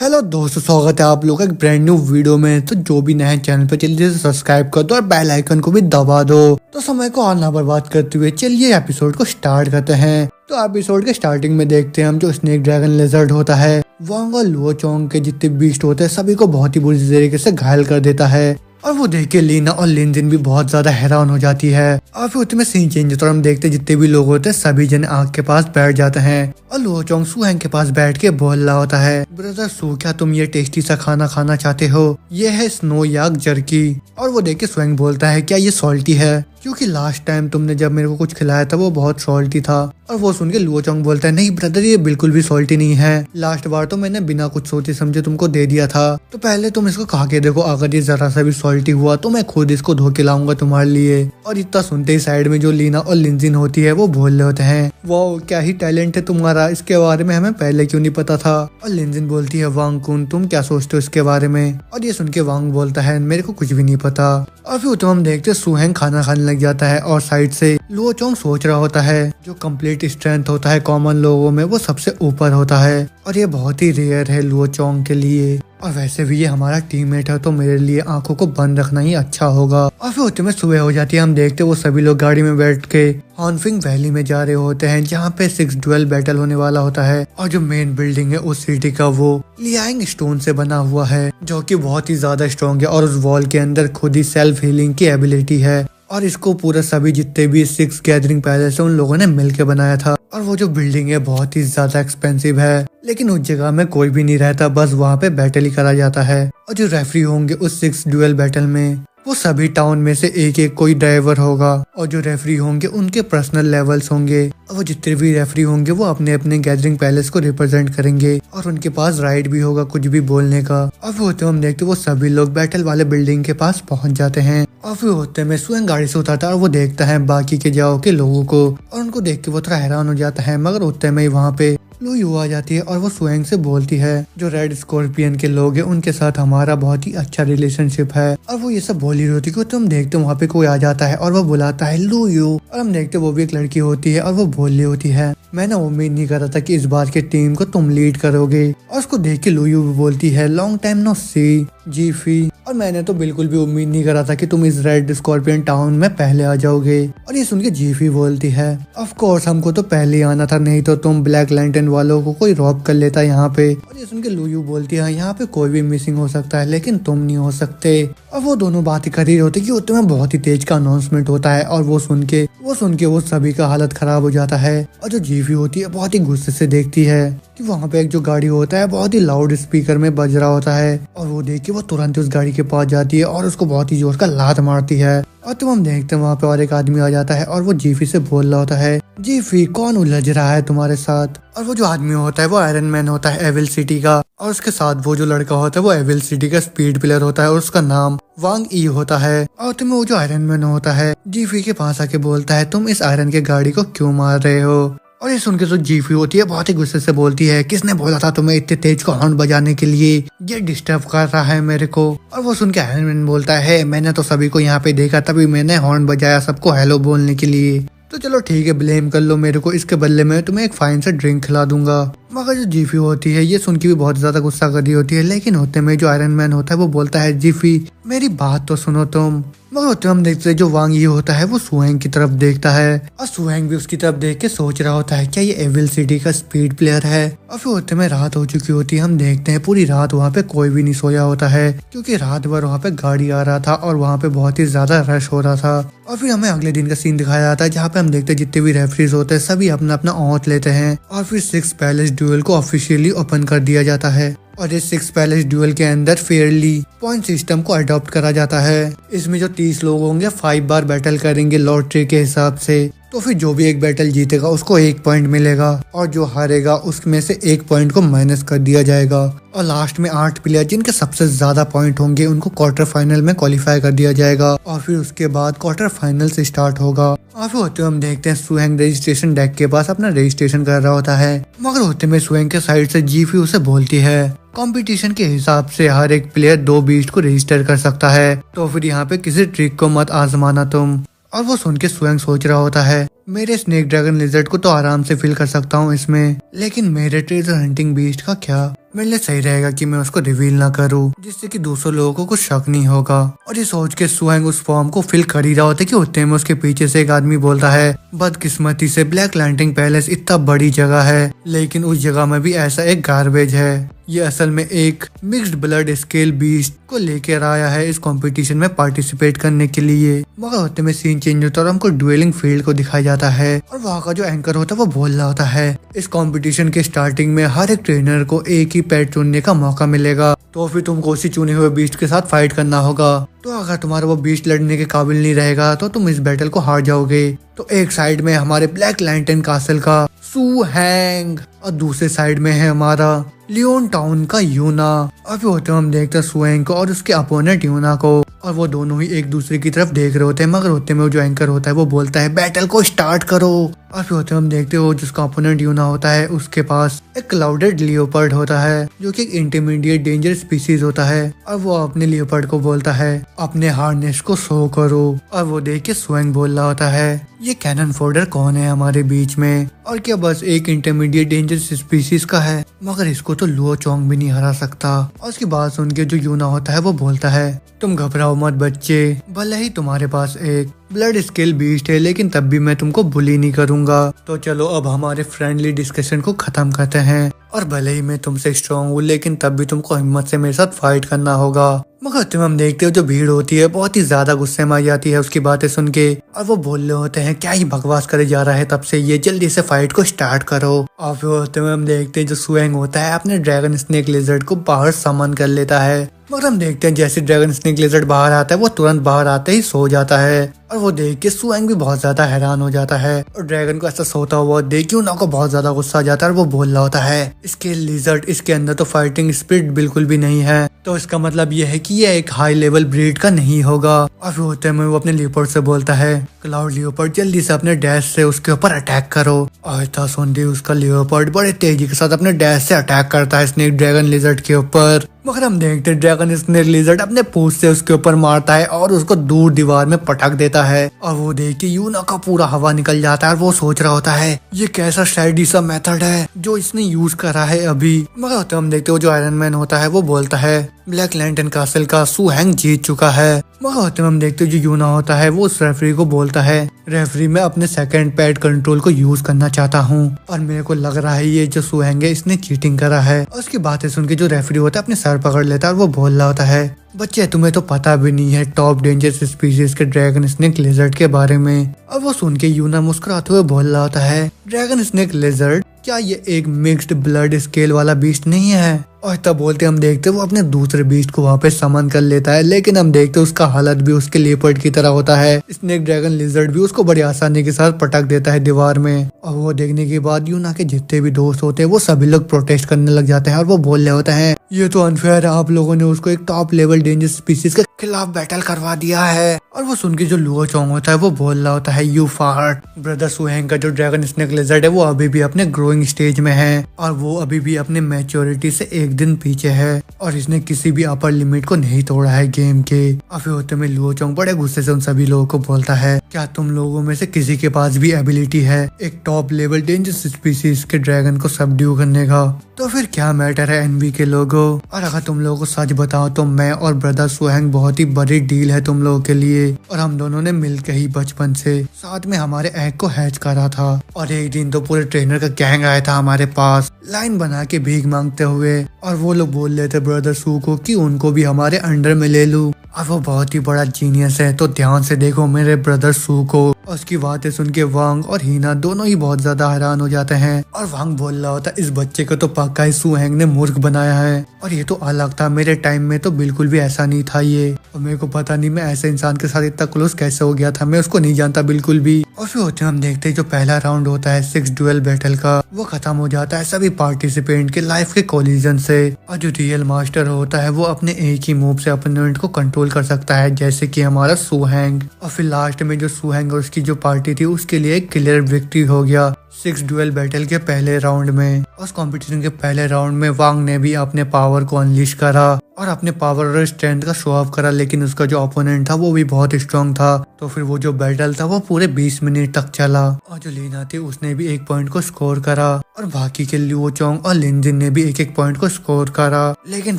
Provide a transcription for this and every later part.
Hello दोस्तों, स्वागत है आप लोग का एक ब्रांड न्यू वीडियो में। तो जो भी नए चैनल पर जल्दी से सब्सक्राइब कर दो और बेल आइकन को भी दबा दो। तो समय को और ना बर्बाद करते हुए चलिए एपिसोड को स्टार्ट करते हैं। तो एपिसोड के स्टार्टिंग में देखते हैं हम जो स्नेक ड्रैगन लिजर्ड होता है वांग और लुओ चोंग के जितने बीस्ट होते हैं सभी को बहुत ही बुरी तरीके से घायल कर देता है। और वो देख के लीना और लिनजिन भी बहुत ज्यादा हैरान हो जाती है। और फिर उसमें सीन चेंज होता है, हम देखते जितने भी लोग होते हैं सभी जन आग के पास बैठ जाते हैं। और लुओ चोंग सू हैंग के पास बैठ के बोल रहा होता है, ब्रदर सू, क्या तुम ये टेस्टी सा खाना खाना चाहते हो? ये है स्नो याक जर्की। और वो देख के स्वयं बोलता है, क्या ये सॉल्टी है? क्योंकि लास्ट टाइम तुमने जब मेरे को कुछ खिलाया था वो बहुत सॉल्टी था। और वो सुन के लुओ चोंग बोलता है, नहीं ब्रदर, ये बिल्कुल भी सॉल्टी नहीं है। लास्ट बार तो मैंने बिना कुछ सोचे समझे तुमको दे दिया था, तो पहले तुम इसको खा के देखो। अगर ये जरा सा भी सॉल्टी हुआ तो मैं खुद इसको धो के लाऊंगा तुम्हारे लिए। और इतना सुनते ही साइड में जो लीना और लिनजिन होती है वो बोल रहे होते हैं, वाओ क्या ही टैलेंट है तुम्हारा, इसके बारे में हमें पहले क्यों नहीं पता था। और लिनजिन बोलती है, वांग कुन तुम क्या सोचते हो इसके बारे में? और ये सुन के वांग बोलता है, मेरे को कुछ भी नहीं पता। और फिर तो हम देखते सू हैंग खाना खाने लग जाता है और साइड से लुओ चोंग सोच रहा होता है जो कंप्लीट स्ट्रेंथ होता है कॉमन लोगों में वो सबसे ऊपर होता है। और ये बहुत ही रेयर है लुओ चोंग के लिए। और वैसे भी ये हमारा टीममेट है तो मेरे लिए आंखों को बंद रखना ही अच्छा होगा। और फिर उतने में सुबह हो जाती है, हम देखते वो सभी लोग गाड़ी में बैठ के हॉर्नफिंग वैली में जा रहे होते हैं जहाँ पे 6 डुएल बैटल होने वाला होता है। और जो मेन बिल्डिंग है उस सिटी का वो लियांग स्टोन से बना हुआ है जो कि बहुत ही ज्यादा स्ट्रॉन्ग है। और उस वॉल के अंदर खुद ही सेल्फ हीलिंग की एबिलिटी है। और इसको पूरा सभी जितने भी 6 गैदरिंग पैलेस है उन लोगों ने मिलकर बनाया था। और वो जो बिल्डिंग है बहुत ही ज्यादा एक्सपेंसिव है, लेकिन उस जगह में कोई भी नहीं रहता, बस वहाँ पे बैटल ही करा जाता है। और जो रेफरी होंगे उस 6 डुएल बैटल में वो सभी टाउन में से एक एक कोई ड्राइवर होगा। और जो रेफरी होंगे उनके पर्सनल लेवल्स होंगे। और वो जितने भी रेफरी होंगे वो अपने अपने गैदरिंग पैलेस को रिप्रेजेंट करेंगे और उनके पास राइट भी होगा कुछ भी बोलने का। और फिर होते हम देखते वो सभी लोग बैटल वाले बिल्डिंग के पास पहुंच जाते हैं। और फिर होते में स्वयं गाड़ी से उतरता है और वो देखता है बाकी के जाओ के लोगों को। और उनको देख के वो थोड़ा हैरान हो जाता है, मगर होते में ही वहाँ पे लू यू आ जाती है और वो स्वयं से बोलती है, जो रेड स्कॉर्पियन के लोग हैं उनके साथ हमारा बहुत ही अच्छा रिलेशनशिप है। और वो ये सब बोल रही होती है, तो हम देखते वहाँ पे कोई आ जाता है और वो बुलाता है लू यू। और हम देखते वो भी एक लड़की होती है और वो बोल रही होती है, मैंने उम्मीद नहीं करा था कि इस बार के टीम को तुम लीड करोगे। और उसको देख के लू यू भी बोलती है, लॉन्ग टाइम नो सी जीफी। और मैंने तो बिल्कुल भी उम्मीद नहीं करा था कि तुम इस रेड स्कॉर्पियन टाउन में पहले आ जाओगे। और ये सुन के जीफी बोलती है, ऑफ कोर्स हमको तो पहले ही आना था, नहीं तो तुम ब्लैक लैंटर्न वालों को कोई रॉब कर लेता यहाँ पे। और ये सुन के लू यू बोलती है, यहाँ पे कोई भी मिसिंग हो सकता है लेकिन तुम नहीं हो सकते। और वो दोनों बातें कर रही होती कि उतने में बहुत ही तेज का अनाउंसमेंट होता है। और वो सुन के वो सभी का हालत खराब हो जाता है। और जो जीफी होती है बहुत ही गुस्से से देखती है कि वहाँ पे एक जो गाड़ी होता है बहुत ही लाउड स्पीकर में बज रहा होता है। और वो देख के वो तुरंत उस गाड़ी के पास जाती है और उसको बहुत ही जोर का लात मारती है। और तुम हम देखते हैं वहाँ पे और एक आदमी आ जाता है और वो जीफी से बोल रहा होता है, जीफी कौन उलझ रहा है तुम्हारे साथ? और वो जो आदमी होता है वो आयरन मैन होता है एविल सिटी का। और उसके साथ वो जो लड़का होता है वो एविल सिटी का स्पीड प्लेयर होता है और उसका नाम वांग ई होता है। और तुम्हें वो जो आयरन मैन होता है जीफी के पास आके बोलता है, तुम इस आयरन के गाड़ी को क्यों मार रहे हो? और ये सुन के तो जीफी होती है बहुत ही गुस्से से बोलती है, किसने बोला था तुम्हें इतने तेज को हॉर्न बजाने के लिए? ये डिस्टर्ब कर रहा है मेरे को। और वो सुन के आयरन मैन बोलता है, मैंने तो सभी को यहाँ पे देखा तभी मैंने हॉर्न बजाया सबको हेलो बोलने के लिए। तो चलो ठीक है, ब्लेम कर लो मेरे को, इसके बदले में तुम्हें एक फाइन से ड्रिंक खिला दूंगा। मगर जो जीफी होती है ये सुन के भी बहुत ज्यादा गुस्सा कर रही होती है, लेकिन होते में जो आयरन मैन होता है वो बोलता है, जीफी मेरी बात तो सुनो तुम। मगर होते हम देखते हैं जो वांग ये होता है वो सुहेंग की तरफ देखता है और सुहेंग भी उसकी तरफ देख के सोच रहा होता है, क्या ये एविल सिटी का स्पीड प्लेयर है? और फिर होते में रात हो चुकी होती है, हम देखते हैं पूरी रात वहाँ पे कोई भी नहीं सोया होता है क्योंकि रात भर वहाँ पे गाड़ी आ रहा था और वहाँ पे बहुत ही ज्यादा रश हो रहा था। और फिर हमें अगले दिन का सीन दिखाया जाता है जहाँ पे हम देखते हैं जितने भी रेफरीज होते हैं सभी अपना अपना औंठ लेते हैं और फिर 6 पैलेस ड्यूल को ऑफिशियली ओपन कर दिया जाता है। और इस 6 पैलेस ड्यूल के अंदर फेयरली पॉइंट सिस्टम को अडॉप्ट करा जाता है। इसमें जो 30 लोग होंगे 5 बार बैटल करेंगे लॉटरी के हिसाब से। तो फिर जो भी एक बैटल जीतेगा उसको 1 पॉइंट मिलेगा और जो हारेगा उसमें से 1 पॉइंट को माइनस कर दिया जाएगा। और लास्ट में 8 प्लेयर जिनके सबसे ज्यादा पॉइंट होंगे उनको क्वार्टर फाइनल में क्वालिफाई कर दिया जाएगा। और फिर उसके बाद क्वार्टर फाइनल से स्टार्ट होगा। और फिर होते हम देखते हैं सुहेंग रजिस्ट्रेशन डेस्क के पास अपना रजिस्ट्रेशन कर रहा होता है, मगर होते में सुहेंग के साइड से जीफी उसे बोलती है, कंपटीशन के हिसाब से हर एक प्लेयर 2 बीस्ट को रजिस्टर कर सकता है, तो फिर यहाँ पे किसी ट्रिक को मत आजमाना तुम। और वो सुन के स्वयं सोच रहा होता है, मेरे स्नेक ड्रैगन लिजर्ड को तो आराम से फिल कर सकता हूँ इसमें, लेकिन मेरे ट्रेजर हंटिंग बीस्ट का क्या? मेरे लिए सही रहेगा कि मैं उसको रिवील ना करूँ, जिससे कि दूसरे लोगों को कुछ शक नहीं होगा। और ये सोच के सुहेंग उस फॉर्म को फिल कर ही रहा होता है कि उतने में उसके पीछे से एक आदमी बोलता है, बदकिस्मती से ब्लैक लैंटरिंग पैलेस इतना बड़ी जगह है, लेकिन उस जगह में भी ऐसा एक गार्बेज है। ये असल में एक मिक्स्ड ब्लड स्केल बीस्ट को लेकर आया है इस कंपटीशन में पार्टिसिपेट करने के लिए। मगर होते में सीन चेंज होता है और हमको ड्वेलिंग फील्ड को दिखाया जाता है और वहाँ का जो एंकर होता है वो बोल रहा होता है, इस कंपटीशन के स्टार्टिंग में हर एक ट्रेनर को एक ही पेट चुनने का मौका मिलेगा, तो फिर तुमको उसी चुने हुए बीस्ट के साथ फाइट करना होगा। तो अगर तुम्हारा वो बीस्ट लड़ने के काबिल नहीं रहेगा तो तुम इस बैटल को हार जाओगे। तो एक साइड में हमारे ब्लैक लैंटर्न कासल का सू हैंग और दूसरे साइड में है हमारा लियोन टाउन का यूना। अभी होते हम देखते हैं सुहेंग को और उसके अपोनेंट यूना को, और वो दोनों ही एक दूसरे की तरफ देख रहे होते हैं। मगर होते में जो एंकर होता है वो बोलता है, बैटल को स्टार्ट करो। और फिर होते हम देखते हो जिसका अपोनेंट यूना होता है उसके पास एक क्लाउडेड लियोपर्ड होता है, जो कि एक इंटरमीडिएट डेंजर स्पीसीज होता है। और वो अपने लियोपर्ड को बोलता है, अपने हार्नेस को शो करो। और वो देख के सुहेंग बोल रहा होता है, ये कैनन फोल्डर कौन है हमारे बीच में, और क्या बस एक इंटरमीडिएट डेंजर स्पीसीज का है, मगर इसको तो लुओ चोंग भी नहीं हरा सकता। और उसकी बात सुन के जो यूना होता है वो बोलता है, तुम घबराओ मत बच्चे, भले ही तुम्हारे पास एक ब्लड स्केल बीस्ट है, लेकिन तब भी मैं तुमको बुली नहीं करूंगा। तो चलो अब हमारे फ्रेंडली डिस्कशन को खत्म करते हैं। और भले ही मैं तुमसे स्ट्रॉन्ग हूँ, लेकिन तब भी तुमको हिम्मत से मेरे साथ फाइट करना होगा। मगर तुम हम देखते हो जो भीड़ होती है बहुत ही ज्यादा गुस्से में आ जाती है उसकी बातें सुन के, और वो बोल रहे होते हैं, क्या ही बकवास करे जा रहा है तब से, ये जल्दी से फाइट को स्टार्ट करो। और फिर होते हुए हम देखते हैं जो सुहेंग होता है अपने ड्रैगन स्नेक लिजर्ड को बाहर समन कर लेता है। मगर हम देखते हैं जैसे ड्रैगन स्नेक लिजर्ड बाहर आता है वो तुरंत बाहर आते ही सो जाता है। और वो देख के सुहेंग भी बहुत ज्यादा हैरान हो जाता है, और ड्रैगन को ऐसा सोता हुआ देख के उनको बहुत ज्यादा गुस्सा आ जाता है। और वो बोल रहा होता है, इसके लिजर्ड इसके अंदर तो फाइटिंग स्पिरिट बिल्कुल भी नहीं है, तो इसका मतलब ये है कि ये एक हाई लेवल ब्रीड का नहीं होगा। और फिर होते में वो अपने लियोपर्ड से बोलता है, क्लाउड लियोपर्ड जल्दी से अपने डैश से उसके ऊपर अटैक करो। और ऐसा सुनते उसका लियोपर्ड बड़े तेजी के साथ अपने डैश से अटैक करता है स्नेक ड्रैगन लिजर्ड के ऊपर। मगर हम देखते हैं ड्रैगन स्नेक लिजर्ड अपने पूंछ से उसके ऊपर मारता है और उसको दूर दीवार में पटक देता है। और वो देख के यूना का पूरा हवा निकल जाता है और वो सोच रहा होता है, ये कैसा शायदी सा मेथड है जो इसने यूज करा है अभी। मगर होते हम देखते हो जो आयरन मैन होता है वो बोलता है, ब्लैक लैंटर्न कासल का सुहेंग जीत चुका है। मगर होते हम देखते जो यूना होता है वो उस रेफरी को बोलता है, रेफरी मैं अपने सेकंड पैड कंट्रोल को यूज करना चाहता हूँ, और मेरे को लग रहा है ये जो सुहेंग है इसने चीटिंग करा है। और उसकी बातें सुन के जो रेफरी होता है अपने सर पकड़ लेता है और वो बोल रहा होता है, बच्चे तुम्हें तो पता भी नहीं है टॉप डेंजर स्पीसीज के ड्रैगन स्नेक लिजर्ड के बारे में। और वो सुन के यूना मुस्कुराते हुए बोल रहा होता है, ड्रैगन स्नेक लिजर्ड क्या ये एक मिक्स्ड ब्लड स्केल वाला बीस्ट नहीं है? और तब बोलते हम देखते वो अपने दूसरे बीस्ट को वहाँ पे समन कर लेता है, लेकिन हम देखते उसका हालत भी उसके लेपर्ड की तरह होता है। स्नेक ड्रैगन लिजर्ड भी उसको बड़ी आसानी के साथ पटक देता है दीवार में। और वो देखने के बाद यूना के जितने भी दोस्त होते हैं वो सभी लोग प्रोटेस्ट करने लग जाते हैं और वो बोल रहे होते हैं, ये तो अनफेयर है, आप लोगों ने उसको एक टॉप लेवल डेंजर स्पीसीज के खिलाफ बैटल करवा दिया है। और वो सुन के जो लुओ चोंग होता है वो बोल रहा होता है, यू फार्ट। ब्रदर सुहेंग का जो ड्रैगन स्नेक लिजर्ड है वो अभी भी अपने ग्रोइंग स्टेज में है, और वो अभी भी अपने मैच्योरिटी से एक दिन पीछे है, और इसने किसी भी अपर लिमिट को नहीं तोड़ा है गेम के। और फिर होते में लुओ चोंग बड़े गुस्से से उन सभी लोगों को बोलता है, क्या तुम लोगों में से किसी के पास भी एबिलिटी है एक टॉप लेवल डेंजर स्पीसीज के ड्रैगन को सबड्यू करने का? तो फिर क्या मैटर है एनबी के लोगों। और अगर तुम लोगों को सच बताओ तो मैं और ब्रदर सुहेंग बहुत ही बड़ी डील है तुम लोगों के लिए, और हम दोनों ने मिलकर ही बचपन से साथ में हमारे एग को हैच करा था। और एक दिन तो पूरे ट्रेनर का गैंग आया था हमारे पास लाइन बना के भीख मांगते हुए, और वो लोग बोल रहे थे ब्रदर सू को कि उनको भी हमारे अंडर में ले लूं। और वो बहुत ही बड़ा जीनियस है, तो ध्यान से देखो मेरे ब्रदर सू को। उसकी बातें सुन के वांग और हीना दोनों ही बहुत ज्यादा हैरान हो जाते हैं, और वांग बोल रहा होता है, इस बच्चे को तो पक्का ही सुहेंग ने मूर्ख बनाया है, और ये तो अलग था, मेरे टाइम में तो बिल्कुल भी ऐसा नहीं था ये, और मेरे को पता नहीं मैं ऐसे इंसान के साथ इतना क्लोज कैसे हो गया था, मैं उसको नहीं जानता बिल्कुल भी। और फिर होते हम देखते हैं जो पहला राउंड होता है 6 ड्यूएल बैटल का, वो खत्म हो जाता है सभी पार्टिसिपेंट के लाइफ के कोलिजन से। और जो रियल मास्टर होता है वो अपने एक ही मूव से अपोनेंट को कंट्रोल कर सकता है, जैसे कि हमारा सुहेंग। और फिर लास्ट में जो सुहेंग और उसकी जो पार्टी थी उसके लिए क्लियर विक्ट्री हो गया, 6 ड्यूएल बैटल के पहले राउंड में। उस कंपटीशन के पहले राउंड में वांग ने भी अपने पावर को अनलीश करा और अपने पावर और स्ट्रेंथ का शो ऑफ करा, लेकिन उसका जो ओपोनेंट था वो भी बहुत स्ट्रांग था। तो फिर वो जो बैटल था वो पूरे 20 मिनट तक चला और जो लीना थी उसने भी 1 पॉइंट को स्कोर करा और बाकी के लियो चोंग और लिनजिन ने भी 1-1 पॉइंट को स्कोर करा। लेकिन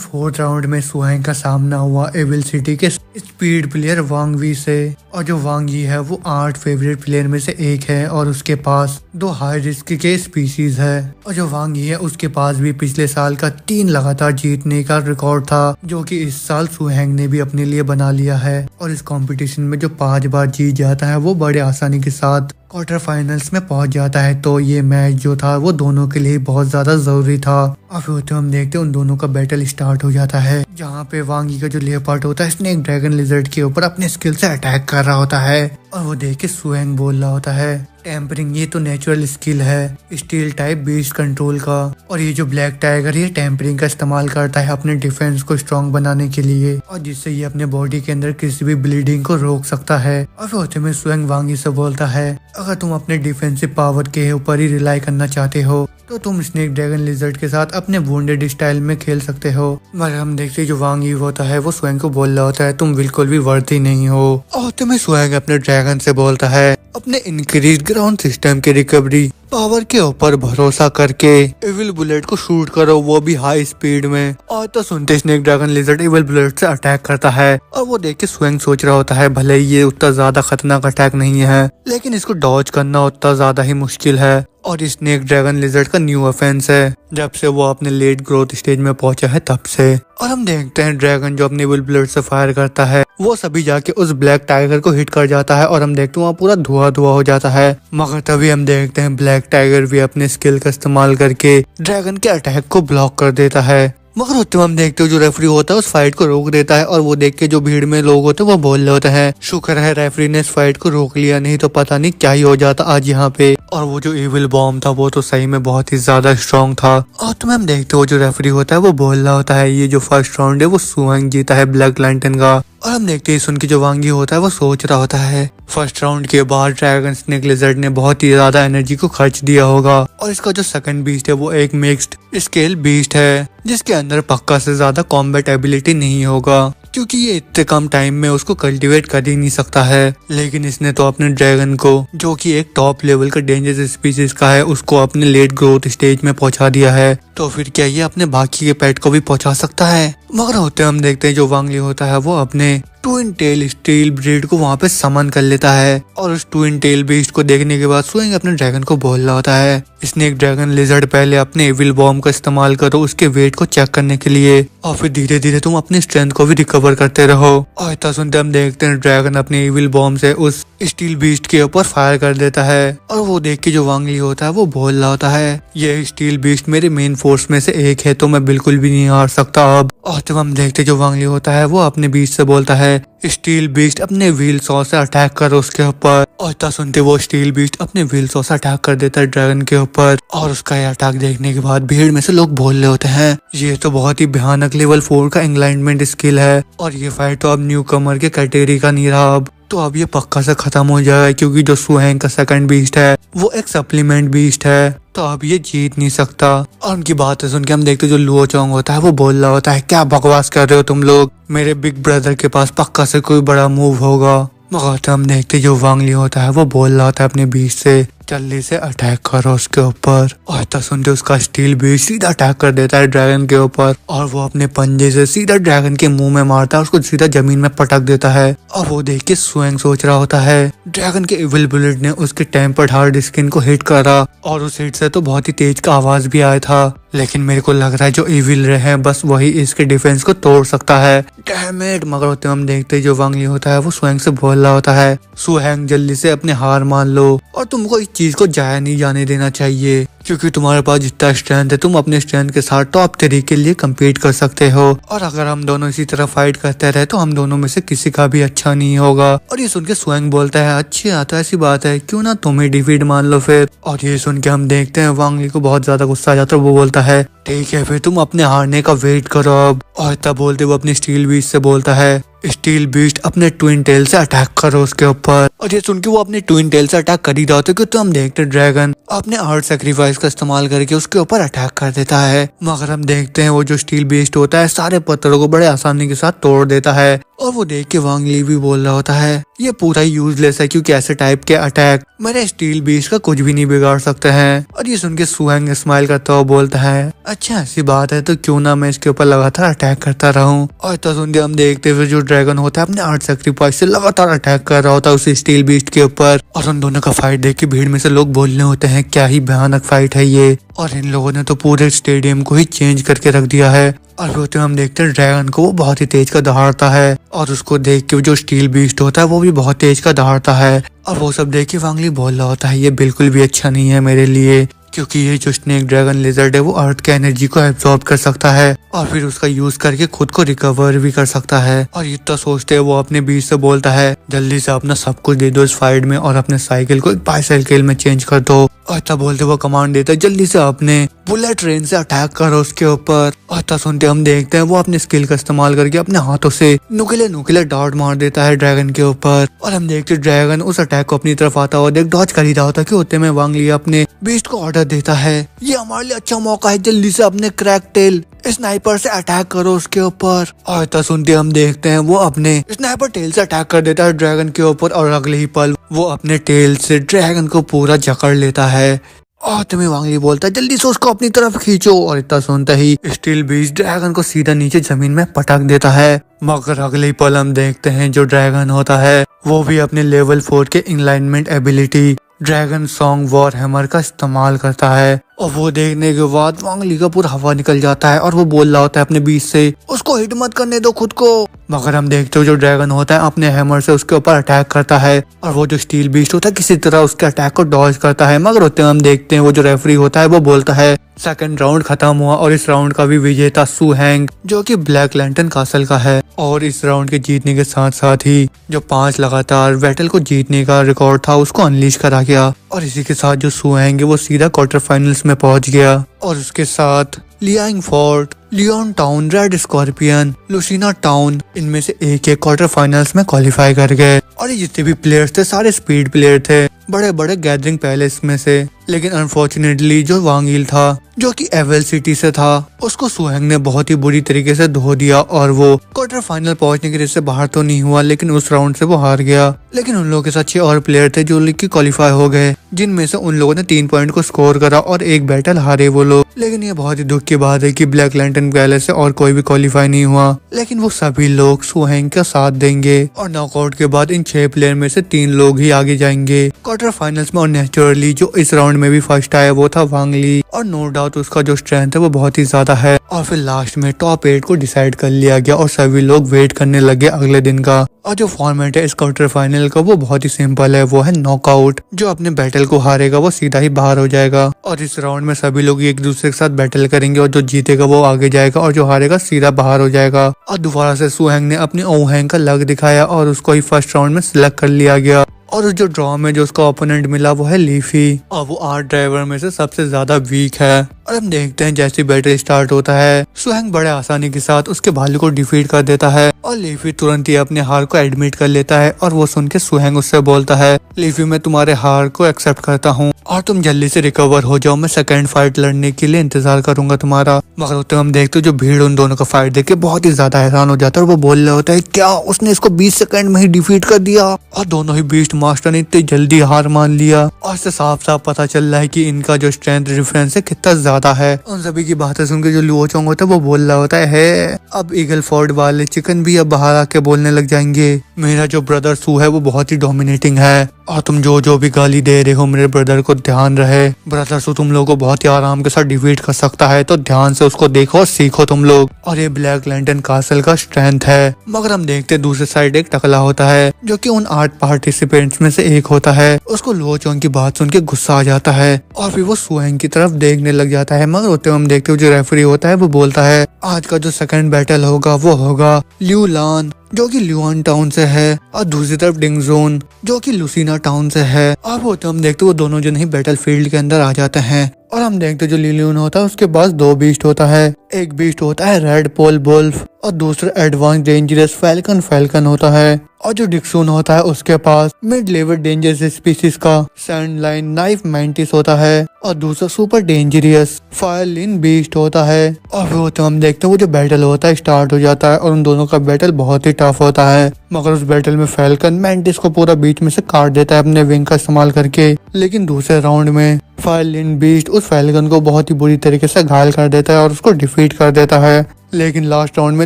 4th राउंड में सुहेंग का सामना हुआ एविल सिटी के स्पीड प्लेयर वांग वी से। और जो वांग यी है वो 8 फेवरेट प्लेयर में से एक है और उसके पास 2 हाई रिस्क के स्पीशीज है। और जो वांग यी है उसके पास भी पिछले साल का 3 लगातार जीतने का रिकॉर्ड था, जो कि इस साल सुहेंग ने भी अपने लिए बना लिया है। और इस कंपटीशन में जो 5 बार जीत जाता है वो बड़े आसानी के साथ क्वार्टर फाइनल्स में पहुंच जाता है। तो ये मैच जो था वो दोनों के लिए बहुत ज्यादा जरूरी था। और फिर तो हम देखते हैं उन दोनों का बैटल स्टार्ट हो जाता है, जहाँ पे वांग यी का जो लेपर्ड होता है स्नेक ड्रैगन लिजर्ड के ऊपर अपने स्किल से अटैक कर रहा होता है। और वो देख के सुहेंग बोल रहा होता है, टेम्परिंग ये तो नेचुरल स्किल है स्टील टाइप बीस्ट कंट्रोल का, और ये जो ब्लैक टाइगर ये टेम्परिंग का इस्तेमाल करता है अपने डिफेंस को स्ट्रॉन्ग बनाने के लिए, और जिससे ये अपने बॉडी के अंदर किसी भी ब्लीडिंग को रोक सकता है। और फिर होते में सुहेंग वांग यी से बोलता है, अगर तुम अपने डिफेंसिव पावर के ऊपर ही रिलाई करना चाहते हो तो तुम स्नेक ड्रैगन लिजर्ड के साथ अपने वुंडेड स्टाइल में खेल सकते हो। मगर हम देखते जो वांग यी होता है वो सुहेंग को बोल रहा होता है, तुम बिल्कुल भी वर्दी नहीं हो। और तुम्हें सुहेंग अपने ड्रैगन से बोलता है, अपने इंक्रीज ग्राउंड सिस्टम के रिकवरी पावर के ऊपर भरोसा करके एविल बुलेट को शूट करो, वो भी हाई स्पीड में। और तो सुनते snake dragon lizard evil bullet से अटैक करता है और वो देख के सुहेंग सोच रहा होता है, भले ही ये उतना ज्यादा खतरनाक अटैक नहीं है लेकिन इसको डॉज करना उतना ज्यादा ही मुश्किल है। और स्नेक ड्रैगन लिजर्ड का न्यू ऑफेंस है जब से वो अपने लेट ग्रोथ स्टेज में पहुंचा है तब से। और हम देखते हैं ड्रैगन जो अपने एविल बुलेट से फायर करता है वो सभी जाके उस ब्लैक टाइगर को हिट कर जाता है और हम देखते हैं वहाँ पूरा धुआं धुआं हो जाता है। मगर तभी हम देखते हैं ब्लैक टाइगर भी अपने स्किल का इस्तेमाल करके ड्रैगन के अटैक को ब्लॉक कर देता है। मगर होते हम देखते हो जो रेफरी होता है उस फाइट को रोक देता है और वो देख के जो भीड़ में लोग होते हैं वो बोल रहे होते हैं, शुक्र है रेफरी ने इस फाइट को रोक लिया, नहीं तो पता नहीं क्या ही हो जाता आज यहाँ पे। और वो जो एविल बॉम्ब था वो तो सही में बहुत ही ज्यादा स्ट्रॉन्ग था। और तुम्हें हम देखते हो जो रेफरी होता है वो बोल रहा होता है, ये जो फर्स्ट राउंड है वो सुहेंग जीता है ब्लैक लैंटर्न का। और हम देखते हैं सुन के जो वांग यी होता है वो सोच रहा होता है, फर्स्ट राउंड के बाद ड्रैगन स्नेक लिजर्ड ने बहुत ही ज्यादा एनर्जी को खर्च दिया होगा और इसका जो सेकंड बीस्ट है वो एक मिक्स्ड स्केल बीस्ट है जिसके अंदर पक्का से ज्यादा कॉम्बैट एबिलिटी नहीं होगा, क्योंकि ये इतने कम टाइम में उसको कल्टीवेट कर ही नहीं सकता है। लेकिन इसने तो अपने ड्रैगन को जो कि एक टॉप लेवल का डेंजरस स्पीसीज का है उसको अपने लेट ग्रोथ स्टेज में पहुंचा दिया है, तो फिर क्या ये अपने बाकी के पेट को भी पहुंचा सकता है। मगर होते हम देखते हैं जो वांग यी होता है वो अपने ट्विन टेल स्टील ब्रीड को वहाँ पे समन कर लेता है और उस ट्विन टेल बीस्ट को देखने के बाद सुहेंग अपने ड्रैगन को बोल रहा होता है, स्नेक ड्रैगन लिजर्ड पहले अपने एविल बॉम्ब का इस्तेमाल करो उसके वेट को चेक करने के लिए और फिर धीरे धीरे तुम अपनी स्ट्रेंथ को भी रिकवर करते रहो। और इतना सुनते हम देखते हैं ड्रैगन अपने एविल बॉम्ब से उस स्टील बीस्ट के ऊपर फायर कर देता है और वो देख के जो वांग यी होता है वो बोल रहा होता है, ये स्टील बीस्ट मेरे मेन फोर्स में से एक है तो मैं बिल्कुल भी नहीं हार सकता अब। और जब हम देखते जो वांग यी होता है वो अपने बीस्ट से बोलता है, स्टील बीस्ट अपने व्हील सॉ से अटैक करो उसके ऊपर। और इतना सुनते वो स्टील बीस्ट अपने व्हील सॉ से अटैक कर देता है ड्रैगन के ऊपर और उसका ये अटैक देखने के बाद भीड़ में से लोग बोल रहे होते हैं, ये तो बहुत ही भयानक लेवल 4 का एंग्लाइनमेंट स्किल है और ये फाइट तो अब न्यू कमर के कैटेगरी का नहीं रहा अब तो अब ये पक्का से खत्म हो जाएगा, क्योंकि जो सुहेंग का सेकंड बीस्ट है वो एक सप्लीमेंट बीस्ट है तो अब ये जीत नहीं सकता। और उनकी बातें सुन के हम देखते जो लुओ चोंग होता है वो बोल रहा होता है, क्या बकवास कर रहे हो तुम लोग, मेरे बिग ब्रदर के पास पक्का से कोई बड़ा मूव होगा। मगर हम देखते जो वांग यी होता है वो बोल रहा होता है अपने बीच से, जल्दी से अटैक करो उसके ऊपर। और तब सुनते उसका स्टील बीस्ट सीधा अटैक कर देता है ड्रैगन के ऊपर और वो अपने पंजे से सीधा ड्रैगन के मुंह में मारता है, उसको सीधा जमीन में पटक देता है। और वो देख के सुहेंग सोच रहा होता है, ड्रैगन के एविल बुलेट ने उसके टेम्पर्ड हार्ड स्किन को हिट करा और उस हिट से तो बहुत ही तेज का आवाज भी आया था, लेकिन मेरे को लग रहा है जो एविल रहे बस वही इसके डिफेंस को तोड़ सकता है। Damn it. मगर होते हम देखते जो वांग यी होता है वो सुहेंग से बोल रहा होता है, सुहेंग जल्दी से अपने हार मान लो और तुमको इस चीज को जाया नहीं जाने देना चाहिए, क्योंकि तुम्हारे पास जितना स्ट्रेंथ है तुम अपने स्ट्रेंथ के साथ टॉप 3 के लिए कम्पीट कर सकते हो और अगर हम दोनों इसी तरह फाइट करते रहे तो हम दोनों में से किसी का भी अच्छा नहीं होगा। और ये सुन के सुहेंग बोलता है, अच्छा तो ऐसी बात है, क्यों ना तुम ही डिफीट मान लो फिर। और ये सुन के हम देखते हैं वांग यी को बहुत ज्यादा गुस्सा आ जाता है, वो बोलता है, ठीक है फिर तुम अपने हारने का वेट करो अब। और तब बोलते वो अपनी स्टील बीस्ट से बोलता है, स्टील बीस्ट अपने ट्विन टेल से अटैक करो उसके ऊपर। और ये सुन के वो अपने ट्विन टेल से अटैक कर ही रहा होता है तो हम देखते ड्रैगन अपने आर्ट सेक्रीफाइस का इस्तेमाल करके उसके ऊपर अटैक कर देता है। मगर हम देखते हैं वो जो स्टील बीस्ट होता है सारे पत्थरों को बड़े आसानी के साथ तोड़ देता है। और वो देख के वांग ली भी बोल रहा होता है ये पूरा यूजलेस है क्योंकि ऐसे टाइप के अटैक मेरे स्टील बीस्ट का कुछ भी नहीं बिगाड़ सकते हैं। और ये सुन के सुहेंग स्माइल करता हुआ बोलता है अच्छा ऐसी बात है तो क्यों ना मैं इसके ऊपर लगातार अटैक करता रहूं। और तो सुन के हम देखते हुए जो ड्रैगन होता है अपने आर्ट सेक्रीफाइस से लगातार अटैक कर रहा होता है उस स्टील बीस्ट के ऊपर। और उन दोनों का फाइट देख के भीड़ में से लोग बोलने होते हैं क्या ही भयानक फाइट है ये। और इन लोगों ने तो पूरे स्टेडियम को ही चेंज करके रख दिया है। और फिर तो हम देखते हैं ड्रैगन को वो बहुत ही तेज का दहाड़ता है और उसको देख के जो स्टील बीस्ट होता है वो भी बहुत तेज का दहाड़ता है। और वो सब देख के वांगली बोल रहा होता है ये बिल्कुल भी अच्छा नहीं है मेरे लिए क्योंकि ये जो स्नेक ड्रैगन लिजर्ड है वो अर्थ के एनर्जी को एब्जॉर्ब कर सकता है और फिर उसका यूज करके खुद को रिकवर भी कर सकता है। और इतना सोचते वो अपने बीच से बोलता है जल्दी से अपना सब कुछ दे दो इस फाइट में और अपने साइकिल को एक बाइसाइकिल में चेंज कर दो। और तब बोलते वो कमांड देता है जल्दी से अपने बुलेट ट्रेन से अटैक करो उसके ऊपर। और तब सुनते हम देखते हैं वो अपने स्किल का इस्तेमाल करके अपने हाथों से नुकीले नुकीले डार्ट मार देता है ड्रैगन के ऊपर। और हम देखते ड्रैगन उस अटैक को अपनी तरफ आता हुआ देख डॉज कर ही रहा होता कि होते में वांग लिया अपने बीस्ट को ऑर्डर देता है ये हमारे लिए अच्छा मौका है जल्दी से अपने क्रैक टेल स्नाइपर से अटैक करो उसके ऊपर। और तब सुनते हम देखते हैं वो अपने स्नाइपर टेल से अटैक कर देता है ड्रैगन के ऊपर और अगले ही पल वो अपने टेल से ड्रैगन को पूरा जकड़ लेता है। और तुम्हें वांगली बोलता है जल्दी से उसको अपनी तरफ खींचो। और इतना सुनता ही स्टील बीस्ट ड्रैगन को सीधा नीचे जमीन में पटक देता है। मगर अगले ही पल हम देखते हैं जो ड्रैगन होता है वो भी अपने लेवल 4 के इनलाइनमेंट ability dragon song war hammer का इस्तेमाल करता है। और वो देखने के बाद वांग ली का पूरा हवा निकल जाता है और वो बोल रहा होता है अपने बीच से उसको हिट मत करने दो खुद को। मगर हम देखते हो जो ड्रैगन होता है अपने हैमर से उसके ऊपर अटैक करता है और वो जो स्टील बीस्ट होता है किसी तरह उसके अटैक को डॉज करता है। मगर होते हम देखते हैं वो जो रेफरी होता है वो बोलता है सेकंड राउंड खत्म हुआ और इस राउंड का भी विजेता सुहेंग जो कि ब्लैक लैंटन कासल का है। और इस राउंड के जीतने के साथ साथ ही जो 5 लगातार बैटल को जीतने का रिकॉर्ड था उसको अनलीश करा गया। और इसी के साथ जो सुहेंग है वो सीधा क्वार्टर फाइनल्स में पहुंच गया। और उसके साथ Liang fort, Leon town, red scorpion, Lucina town इनमें से एक क्वार्टर फाइनल्स में क्वालिफाई कर गए। और ये जितने भी प्लेयर्स थे सारे स्पीड प्लेयर थे बड़े बड़े गैदरिंग पैलेस में से। लेकिन अनफॉर्चुनेटली जो वांग यील था जो कि एवल सिटी से था उसको सुहेंग ने बहुत ही बुरी तरीके से धो दिया और वो क्वार्टर फाइनल पहुंचने के रेस से बाहर तो नहीं हुआ लेकिन उस राउंड से वो हार गया। लेकिन उन लोगों के साथ 6 और प्लेयर थे जो लीग की क्वालिफाई हो गए जिनमें से उन लोगों ने 3 पॉइंट को स्कोर करा और एक बैटल हारे वो लोग। लेकिन ये बहुत ही दुख की बात है कि ब्लैक लैंटन पैलेस से और कोई भी क्वालिफाई नहीं हुआ। लेकिन वो सभी लोग सुहेंग का साथ देंगे और नॉकआउट के बाद इन 6 प्लेयर में से 3 लोग ही आगे जाएंगे क्वार्टर फाइनल्स में। और नेचुरली जो इस राउंड में भी फर्स्ट आया वो था वांग ली और नो डाउट उसका जो स्ट्रेंथ है वो बहुत ही ज्यादा है। और फिर लास्ट में टॉप 8 को डिसाइड कर लिया गया और सभी लोग वेट करने लगे अगले दिन का। और जो फॉर्मेट है इस क्वार्टर फाइनल का वो बहुत ही सिंपल है, वो है नॉकआउट। जो अपने बैटल को हारेगा वो सीधा ही बाहर हो जाएगा और इस राउंड में सभी लोग एक दूसरे के साथ बैटल करेंगे और जो जीतेगा वो आगे जाएगा और जो हारेगा सीधा बाहर हो जाएगा। और दोबारा से सुहेंग ने अपनी ओहेंग का लक दिखाया और उसको ही फर्स्ट राउंड में सिलेक्ट कर लिया गया। और जो ड्रॉ में जो उसका ओपोनेंट मिला वो है लीफी और वो 8 ड्राइवर में से सबसे ज्यादा वीक है। और हम देखते हैं जैसे बैटल स्टार्ट होता है सुहेंग बड़े आसानी के साथ उसके भालू को डिफीट कर देता है और लीफी तुरंत ही अपने हार को एडमिट कर लेता है। और वो सुन के सुहेंग उससे बोलता है लीफी मैं तुम्हारे हार को एक्सेप्ट करता हूँ और तुम जल्दी से रिकवर हो जाओ, मैं सेकंड फाइट लड़ने के लिए इंतजार करूंगा तुम्हारा। मगर होते हम देखते हो जो भीड़ उन दोनों का फाइट देख के बहुत ही ज्यादा हैरान हो जाता है और वो बोल रहा होता है क्या उसने इसको 20 सेकंड में ही डिफीट कर दिया। और दोनों ही बीस्ट मास्टर ने इतनी जल्दी हार मान लिया और इससे साफ साफ पता चल रहा है कि इनका जो स्ट्रेंथ डिफरेंस है कितना ज्यादा है। उन सभी की बातें सुन के जो लुओ चोंग होता है वो बोल रहा होता है अब ईगल फोर्ड वाले चिकन भी अब बाहर आके बोलने लग जाएंगे मेरा जो ब्रदर सू है वो बहुत ही डोमिनेटिंग है और तुम जो भी गाली दे रहे हो मेरे ब्रदर को ध्यान रहे, ब्रदर सू तुम लोगों को बहुत ही आराम के साथ डिफीट कर सकता है तो ध्यान से उसको देखो और सीखो तुम लोग। और ये ब्लैक लैंटन कासल का स्ट्रेंथ है। मगर हम देखते दूसरे साइड एक टकला होता है जो कि उन 8 पार्टिसिपेंट्स में से एक होता है। उसको लुओ चोंग की बात सुन के गुस्सा आ जाता है और फिर वो सुहेंग की तरफ देखने लग जाता है। मगर होते हम देखते हो जो रेफरी होता है वो बोलता है आज का जो सेकंड बैटल होगा वो होगा ल्यू लान जो कि ल्यूआन टाउन से है और दूसरी तरफ डिंगजोन जो कि लुसिना टाउन से है। अब होते हम देखते वो दोनों जन ही बैटल फील्ड के अंदर आ जाते हैं और हम देखते जो लिलियन होता है उसके पास दो बीस्ट होता है। एक बीस्ट होता है रेड पोल वुल्फ और दूसरा एडवांस डेंजरस फैल्कन होता है। और जो डिक्सून होता है उसके पास मिड लेवल डेंजरस स्पीसीज का सैंडलाइन नाइफ मैंटिस होता है और दूसरा सुपर डेंजरियस फायरलिन बीस्ट होता है। और फिर तो हम देखते हैं वो जो बैटल होता है स्टार्ट हो जाता है और उन दोनों का बैटल बहुत ही टफ होता है। मगर उस बैटल में फैल्कन मैंटिस को पूरा बीच में से काट देता है अपने विंग का इस्तेमाल करके। लेकिन दूसरे राउंड में फायरलिन बीस्ट उस फैल्कन को बहुत ही बुरी तरीके से घायल कर देता है और उसको डिफीट कर देता है। लेकिन लास्ट राउंड में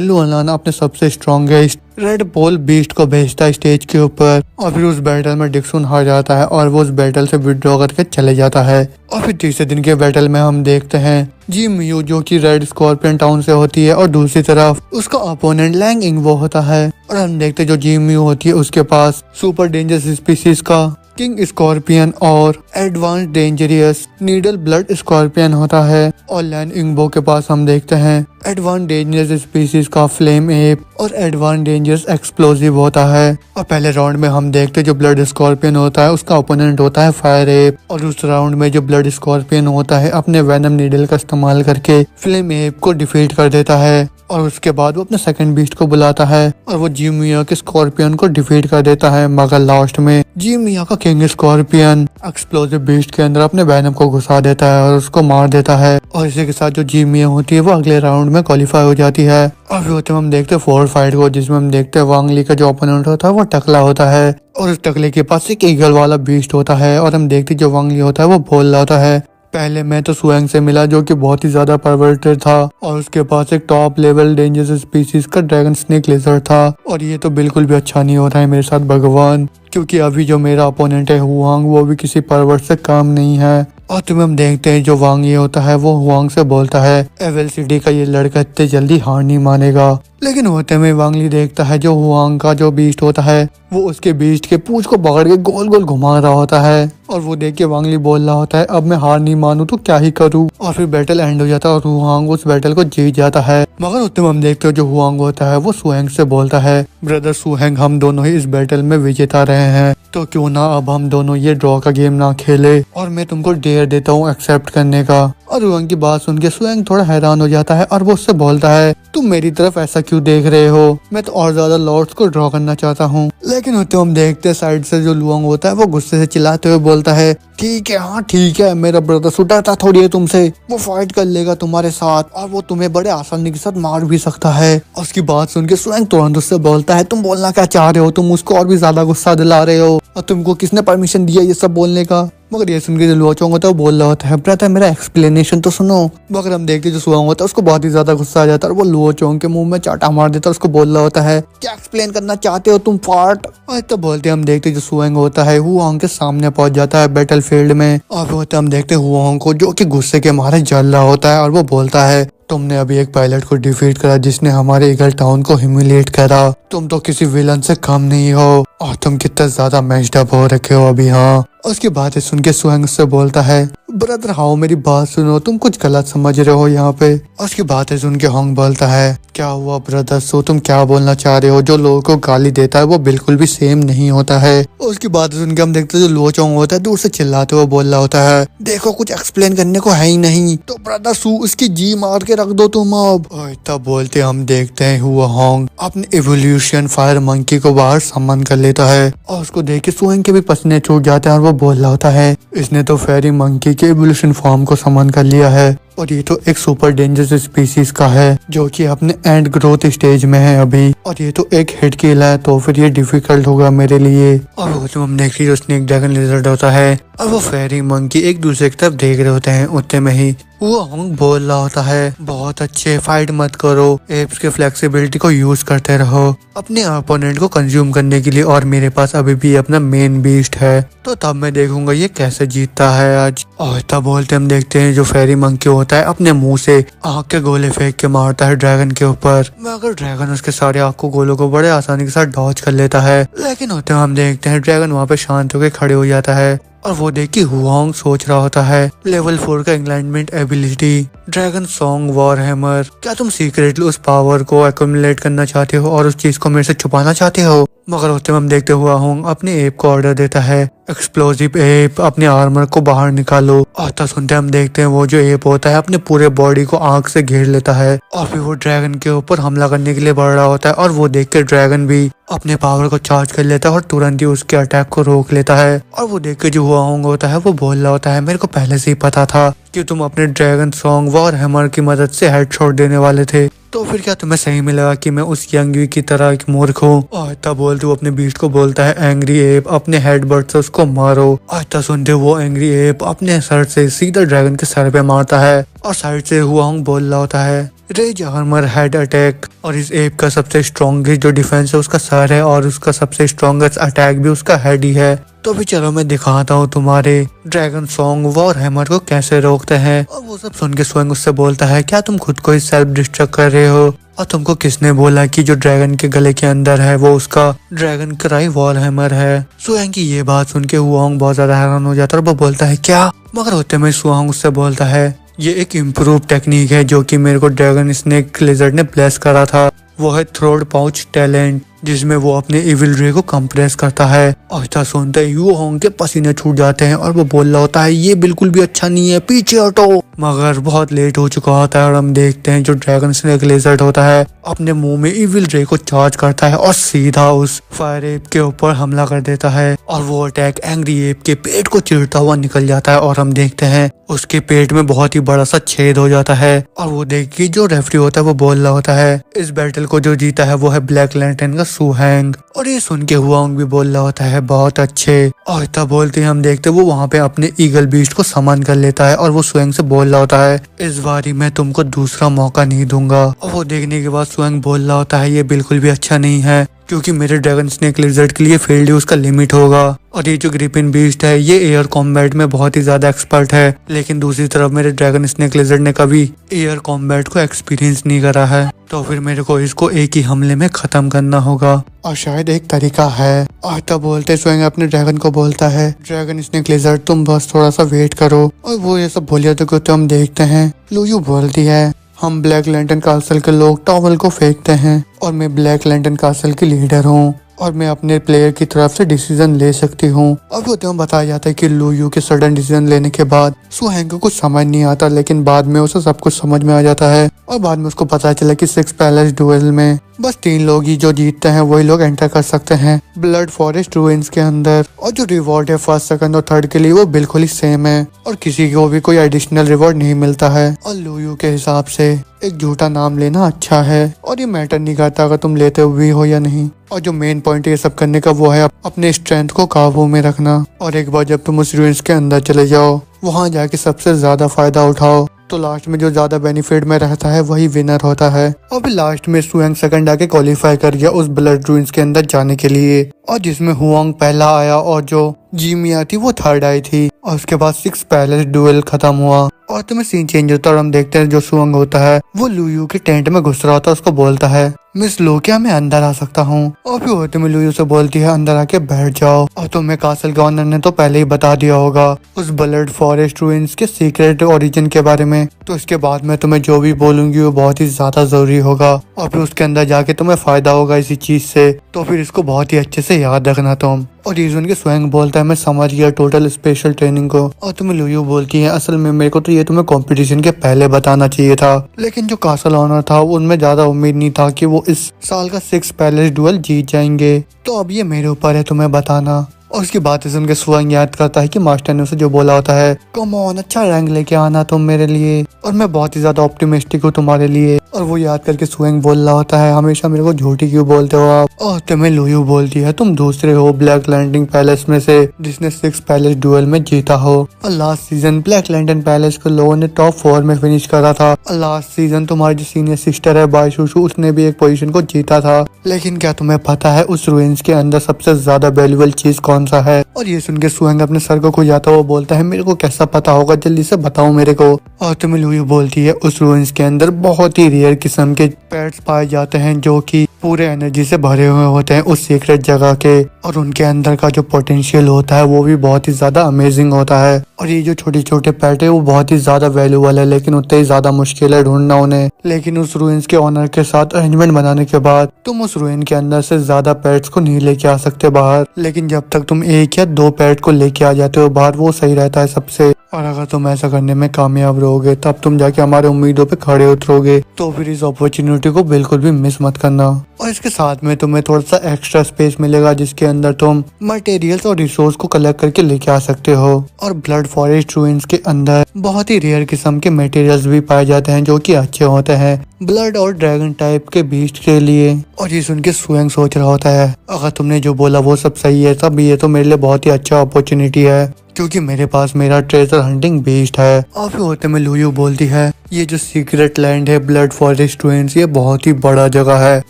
लुआन अपने सबसे स्ट्रॉन्गेस्ट रेड पोल बीस्ट को भेजता है स्टेज के ऊपर और फिर उस बैटल में डिक्सून हार जाता है और वो उस बैटल से विड्रॉ करके चले जाता है। और फिर तीसरे दिन के बैटल में हम देखते हैं जी मियू जो कि रेड स्कॉर्पियन टाउन से होती है और दूसरी तरफ उसका अपोनेंट लैंग इंगवो होता है। और हम देखते हैं जो जी मियू होती है उसके पास सुपर डेंजरस स्पीसीज का किंग स्कॉर्पियन और advance dangerous needle blood scorpion होता है। और लैन इंगबो के पास हम देखते हैं एडवांस डेंजरस स्पीसीज का फ्लेम एप और एडवांस डेंजरस एक्सप्लोसिव होता है। और पहले राउंड में हम देखते हैं जो ब्लड स्कॉर्पियन होता है उसका ओपोनेंट होता है फायर एप और उस राउंड में जो ब्लड स्कॉर्पियन होता है अपने वेनम नीडल का इस्तेमाल करके फ्लेम एप को डिफीट कर देता है। और उसके बाद वो अपने सेकंड बीस्ट को बुलाता है और वो जी मिया के स्कॉर्पियन को डिफीट कर देता है। मगर लास्ट में जी मिया का किंग स्कॉर्पियन एक्सप्लोसिव बीस्ट के अंदर अपने वेनम को घुसा देता है और उसको मार देता है। और इसी के साथ जो जी मिया होती है वो अगले राउंड में क्वालिफाई हो जाती है। और फिर होते हम देखते हैं फोर फाइट को जिसमें हम देखते हैं वांग ली का जो ओपोनेंट होता है वो टकला होता है और उस टकले के पास एक ईगल वाला बीस्ट होता है। और हम देखते जो वांग ली होता है वो बोल रहा होता है पहले मैं तो सुएंग से मिला जो कि बहुत ही ज्यादा परवर्टेड था और उसके पास एक टॉप लेवल डेंजरस स्पीसीज का ड्रैगन स्नेक लेजर था और ये तो बिल्कुल भी अच्छा नहीं होता है मेरे साथ भगवान, क्योंकि अभी जो मेरा अपोनेंट है हुआंग वो भी किसी परवर्ट से काम नहीं है। और तुम्हें हम देखते हैं जो वांग ये होता है वो हुआंग से बोलता है एवल सिटी का ये लड़का इतने जल्दी हार नहीं मानेगा। लेकिन होते हुए वांगली देखता है जो हुआंग का जो बीस्ट होता है वो उसके बीस्ट के पूंछ को पकड़ के गोल गोल घुमा रहा होता है और वो देख के वांगली बोल रहा होता है अब मैं हार नहीं मानूं तो क्या ही करूं। और फिर बैटल एंड हो जाता है और हुआंग उस बैटल को जीत जाता है। मगर होते हुए हम देखते हो जो हुआंग होता है वो सुहेंग से बोलता है ब्रदर सुहेंग हम दोनों ही इस बैटल में विजेता रहे हैं तो क्यों ना अब हम दोनों ये ड्रॉ का गेम ना खेले और मैं तुमको डेयर देता हूँ एक्सेप्ट करने का। और हुआंग की बात सुन के सुहेंग थोड़ा हैरान हो जाता है और वो उससे बोलता है तुम मेरी तरफ ऐसा क्यों देख रहे हो, मैं तो और ज्यादा लॉर्ड्स को ड्रॉ करना चाहता हूँ। लेकिन होते हम देखते साइड से जो लुआंग होता है वो गुस्से से चिल्लाते हुए बोलता है ठीक है हाँ ठीक है मेरा ब्रदर सुटाता थोड़ी है तुमसे, वो फाइट कर लेगा तुम्हारे साथ और वो तुम्हें बड़े आसानी के साथ मार भी सकता है। और उसकी बात सुन के सुहेंग तुरंत उससे बोलता है तुम बोलना क्या चाह रहे हो, तुम उसको और भी ज्यादा गुस्सा दिला रहे हो और तुमको किसने परमिशन दिया ये सब बोलने का। मगर ये सुन के जो लुआचोंग होता है वो बोल रहा होता है ब्रदर मेरा एक्सप्लेनेशन तो सुनो। मगर हम देखते जो सुआंग होता है उसको बहुत ही ज्यादा गुस्सा आ जाता है और वो लुआचोंग के मुंह में चाटा मार देता है। उसको बोल रहा होता है क्या एक्सप्लेन करना चाहते हो तुम फाट। और तो बोलते हम देखते जो सुआंग होता है हुआंग के सामने पहुंच जाता है बैटल फील्ड में और होते हम देखते हुआंग को जो कि गुस्से के मारे जल रहा होता है और वो बोलता है तुमने अभी एक पायलट को डिफीट करा जिसने हमारे ईगल टाउन को ह्यूमिलेट करा, तुम तो किसी विलन से कम नहीं हो और तुम कितना ज्यादा मैच्ड अप हो रखे हो अभी। हाँ उसकी बातें सुन के सुहेंग से बोलता है ब्रदर हाउ मेरी बात सुनो, तुम कुछ गलत समझ रहे हो यहाँ पे। उसकी बातें सुन के होंग बोलता है क्या हुआ ब्रदर सो तुम क्या बोलना चाह रहे हो, जो लोगों को गाली देता है वो बिल्कुल भी सेम नहीं होता है। उसकी बातें सुन के हम देखते जो लुआचोंग होता है दूर से चिल्लाते हुए बोल रहा होता है देखो कुछ एक्सप्लेन करने को है ही नहीं तो ब्रदर सू उसकी जी मार के रख दो तुम अब। तब बोलते हम देखते हैं हुआ होंग अपने इवोल्यूशन फायर मंकी को बाहर सम्मान कर लेता है और उसको देख के सुहेंग के भी पसीने छूट जाते हैं और वो बोल रहा होता है इसने तो फेरी मंकी के इवोल्यूशन फॉर्म को सम्मान कर लिया है और ये तो एक सुपर डेंजरस स्पीसीज का है जो कि अपने एंड ग्रोथ स्टेज में है अभी और ये तो एक हिट किल है तो फिर ये डिफिकल्ट होगा मेरे लिए। और वो जो हम देख रही जो स्नेक ड्रैगन लिजर्ड होता है और वो फेरी मंकी एक दूसरे की तरफ देख रहे होते हैं। उतने में ही वो होंग बोल रहा होता है बहुत अच्छे फाइट मत करो, एप्स के फ्लेक्सिबिलिटी को यूज करते रहो अपने अपोनेंट को कंज्यूम करने के लिए और मेरे पास अभी भी अपना मेन बीस्ट है तो तब मैं देखूंगा ये कैसे जीतता है आज। और तब बोलते हम देखते हैं जो फेरी मंकी होता है अपने मुंह से आंख के गोले फेंक के मारता है ड्रैगन के ऊपर मगर ड्रैगन उसके सारे आंख को गोलों को बड़े आसानी के साथ डॉज कर लेता है। लेकिन होते हम देखते हैं ड्रैगन वहाँ पे शांत होकर खड़े हो जाता है और वो देख के हुआंग सोच रहा होता है लेवल 4 का enlightenment ability dragon song war hammer, क्या तुम सीक्रेटली उस पावर को एक्युमुलेट करना चाहते हो और उस चीज को मेरे से छुपाना चाहते हो। मगर होते में हम देखते हुआ होंग अपने एप को ऑर्डर देता है, एक्सप्लोजिव एप अपने आर्मर को बाहर निकालो। आता सुनते हम देखते हैं वो जो एप होता है अपने पूरे बॉडी को आग से घेर लेता है और फिर वो ड्रैगन के ऊपर हमला करने के लिए बढ़ रहा होता है और वो देख के ड्रैगन भी अपने पावर को चार्ज कर लेता है और तुरंत ही उसके अटैक को रोक लेता है। और वो देख के जो हुआ होंग होता है वो बोल रहा होता है मेरे को पहले से ही पता था कि तुम अपने ड्रैगन सॉन्ग वॉर हैमर की मदद से हेडशॉट देने वाले थे, तो फिर क्या तुम्हें सही में लगा कि मैं उस यंगवी की तरह एक मूर्ख हूँ। और तब बोलते वो अपने बीस्ट को बोलता है एंग्री एप अपने हेडबट से उसको मारो। आता सुनते वो एंग्री एप अपने सर से सीधा ड्रैगन के सर पे मारता है और साइड से हुआ होंग बोल रहा होता है रेज आर्मर हेड अटैक। और इस एप का सबसे स्ट्रॉन्गेस्ट जो डिफेंस है उसका सर है और उसका सबसे स्ट्रॉन्गेस्ट अटैक भी उसका हेड ही है। तो भी चलो मैं दिखाता हूँ तुम्हारे ड्रैगन सॉन्ग वॉर हैमर को कैसे रोकते हैं। और वो सब सुन के स्वयं उससे बोलता है क्या तुम खुद को ही सेल्फ डिस्ट्रक्ट कर रहे हो, और तुमको किसने बोला कि जो ड्रैगन के गले के अंदर है वो उसका ड्रैगन क्राई वॉर हैमर है। सुअंग की ये बात सुन के हुआंग बहुत ज्यादा हैरान हो जाता है और वो बोलता है क्या, मगर होते में सुअंग उससे बोलता है ये एक इम्प्रूव टेक्निक है जो कि मेरे को ड्रैगन स्नेक लिजर्ड ने ब्लेस करा था, वो है थ्रोट पाउच टैलेंट जिसमें वो अपने इविल रे को कंप्रेस करता है। और ऐसा सुनते ही वो होंग के पसीने छूट जाते हैं और वो बोल रहा होता है ये बिल्कुल भी अच्छा नहीं है, पीछे हटो। मगर बहुत लेट हो चुका होता है और हम देखते हैं जो ड्रैगन स्नेक लिजर्ड होता है अपने मुंह में इविल रे को चार्ज करता है और सीधा उस फायर एप के ऊपर हमला कर देता है और वो अटैक एंग्री एप के पेट को चीरता हुआ निकल जाता है और हम देखते हैं उसके पेट में बहुत ही बड़ा सा छेद हो जाता है। और वो देख के जो रेफरी होता है वो बोल रहा होता है इस बैटल को जो जीता है वो है ब्लैक लैंटर्न का सुहैंग। और ये सुन के हुआंग भी बोल रहा होता है बहुत अच्छे। और तब बोलते हम देखते वो वहाँ पे अपने ईगल बीस्ट को समन कर लेता है और वो सुहैंग से बोल रहा होता है इस बारी मैं तुमको दूसरा मौका नहीं दूंगा। और वो देखने के बाद सुहैंग बोल रहा होता है ये बिल्कुल भी अच्छा नहीं है क्योंकि मेरे ड्रैगन स्नेक लिजर्ड के लिए फील्ड उसका लिमिट होगा। और ये जो ग्रिपिन बीस्ट है ये एयर कॉम्बैट में बहुत ही ज्यादा एक्सपर्ट है, लेकिन दूसरी तरफ मेरे ड्रैगन स्नेक लिजर्ड ने कभी एयर कॉम्बैट को एक्सपीरियंस नहीं करा है, तो फिर मेरे को इसको एक ही हमले में खत्म करना होगा। और शायद एक तरीका है। और तब बोलते स्वयं अपने ड्रैगन को बोलता है ड्रैगन स्नेक लिजर्ड तुम बस थोड़ा सा वेट करो। और वो ये सब बोलिया तो हम देखते हैं लूयू बोलती है हम ब्लैक लैंटर्न कासल के लोग टॉवल को फेंकते हैं और मैं ब्लैक लैंटर्न कासल की लीडर हूँ और मैं अपने प्लेयर की तरफ से डिसीजन ले सकती हूँ। अब वो बताया जाता है कि लूयू के सडन डिसीजन लेने के बाद सुहैंग को कुछ समझ नहीं आता, लेकिन बाद में उसे सब कुछ समझ में आ जाता है और बाद में उसको पता चला कि 6 पैलेस डुएल में बस 3 लोग ही जो जीतते हैं वही लोग एंटर कर सकते हैं ब्लड फॉरेस्ट रूइंस के अंदर। और जो रिवॉर्ड है फर्स्ट सेकंड और थर्ड के लिए वो बिल्कुल ही सेम है और किसी को भी कोई एडिशनल रिवॉर्ड नहीं मिलता है। और लूयू के हिसाब से एक झूठा नाम लेना अच्छा है और ये मैटर नहीं करता अगर तुम लेते हुए हो या नहीं। और जो मेन पॉइंट ये सब करने का वो है अपने स्ट्रेंथ को काबू में रखना। और एक बार जब तुम उस रूइंस के अंदर चले जाओ वहाँ जाके सबसे ज्यादा फायदा उठाओ, तो लास्ट में जो ज्यादा बेनिफिट में रहता है वही विनर होता है। और फिर लास्ट में सुहैंग सेकंड आके क्वालिफाई कर गया उस ब्लड रूइंस के अंदर जाने के लिए, और जिसमें हुआंग पहला आया और जो जीमिया थी वो थर्ड आई थी। और उसके बाद 6 पैलेस डुएल खत्म हुआ और तुम्हें सीन चेंज होता है और हम देखते हैं जो सुहैंग होता है वो लूयू के टेंट में घुस रहा होता है, उसको बोलता है मिस लो क्या मैं अंदर आ सकता हूँ। और फिर होते में लूयू से बोलती है अंदर आके बैठ जाओ। और तुम्हें कासल के ऑनर ने तो पहले ही बता दिया होगा उस ब्लड फॉरेस्ट रूइंस के सीक्रेट ओरिजिन के बारे में, तो इसके बाद मैं तुम्हें जो भी बोलूंगी वो बहुत ही ज्यादा जरूरी होगा और फिर उसके अंदर जाके तुम्हें फायदा होगा इसी चीज से, तो फिर इसको बहुत ही अच्छे से याद रखना तुम। और रीजन के स्वयं बोलता है मैं समझ गया टोटल स्पेशल ट्रेनिंग को। और तुम्हें लूयू बोलती है असल में मेरे को तो ये तुम्हें कंपटीशन के पहले बताना चाहिए था, लेकिन जो कासल ऑनर था उनमें ज्यादा उम्मीद नहीं था कि वो इस साल का 6 पैलेस डुएल जीत जाएंगे, तो अब ये मेरे ऊपर है तुम्हें बताना। और उसकी बातें सुन के सुहैंग याद करता है कि मास्टर ने उसे जो बोला होता है कम ऑन अच्छा रैंक लेके आना तुम मेरे लिए और मैं बहुत ही ज्यादा ऑप्टिमिस्टिक हूँ तुम्हारे लिए। और वो याद करके सुहैंग बोल रहा होता है हमेशा मेरे को झूठी क्यों बोलते हो आप। और तुम्हें लूयू बोलती है तुम दूसरे हो ब्लैक लैंडिंग पैलेस में से जिसने 6 पैलेस डुएल में जीता हो, और last season black lantern palace को लोगों ने टॉप 4 में फिनिश करा था। और लास्ट सीजन तुम्हारी जो सीनियर सिस्टर है बाईशुशु उसने भी एक पोजीशन को जीता था, लेकिन क्या तुम्हें पता है उस रूइंस के अंदर सबसे ज्यादा वैल्यूएबल चीज कौन सा है। और ये सुन के सुहैंग अपने सर को खुजाता हुआ बोलता है मेरे को कैसा पता होगा, जल्दी से बताओ मेरे को। और तुम्हें लूयू बोलती है उस रूइंस के अंदर बहुत ही रेयर किस्म के पेट्स पाए जाते हैं जो कि पूरे एनर्जी से भरे हुए होते हैं उस सीक्रेट जगह के, और उनके अंदर का जो पोटेंशियल होता है वो भी बहुत ही ज्यादा अमेजिंग होता है। और ये जो छोटे छोटे पेट है वो बहुत ही ज्यादा वैल्यूबल है, लेकिन उतने ही ज्यादा मुश्किल है ढूंढना उन्हें। लेकिन उस रूइंस के ऑनर के साथ अरेंजमेंट बनाने के बाद तुम उस रूइन के अंदर से ज्यादा पेट्स को नहीं लेके आ सकते बाहर, लेकिन जब तक तुम एक या दो पेट को लेके आ जाते हो बाहर वो सही रहता है सबसे। और अगर तुम ऐसा करने में कामयाब रहोगे तब तुम जाके हमारे उम्मीदों पे खड़े उतरोगे, तो फिर इस अपॉर्चुनिटी को बिल्कुल भी मिस मत करना। और इसके साथ में तुम्हें थोड़ा सा एक्स्ट्रा स्पेस मिलेगा जिसके अंदर तुम मटेरियल्स और रिसोर्स को कलेक्ट करके लेके आ सकते हो। और ब्लड फॉरेस्ट रूइंस के अंदर बहुत ही रेयर किस्म के मटेरियल्स भी पाए जाते हैं जो कि अच्छे होते हैं ब्लड और ड्रैगन टाइप के बीस्ट के लिए। और ये सुन के स्वयं सोच रहा होता है अगर तुमने जो बोला वो सब सही है तब ये तो मेरे लिए बहुत ही अच्छा अपॉर्चुनिटी है, क्योंकि मेरे पास मेरा ट्रेजर हंटिंग बीस्ट है। और फिर होते में लूयू बोलती है ये जो सीक्रेट लैंड है ब्लड फॉरेस्ट रूइंस ये बहुत ही बड़ा जगह है,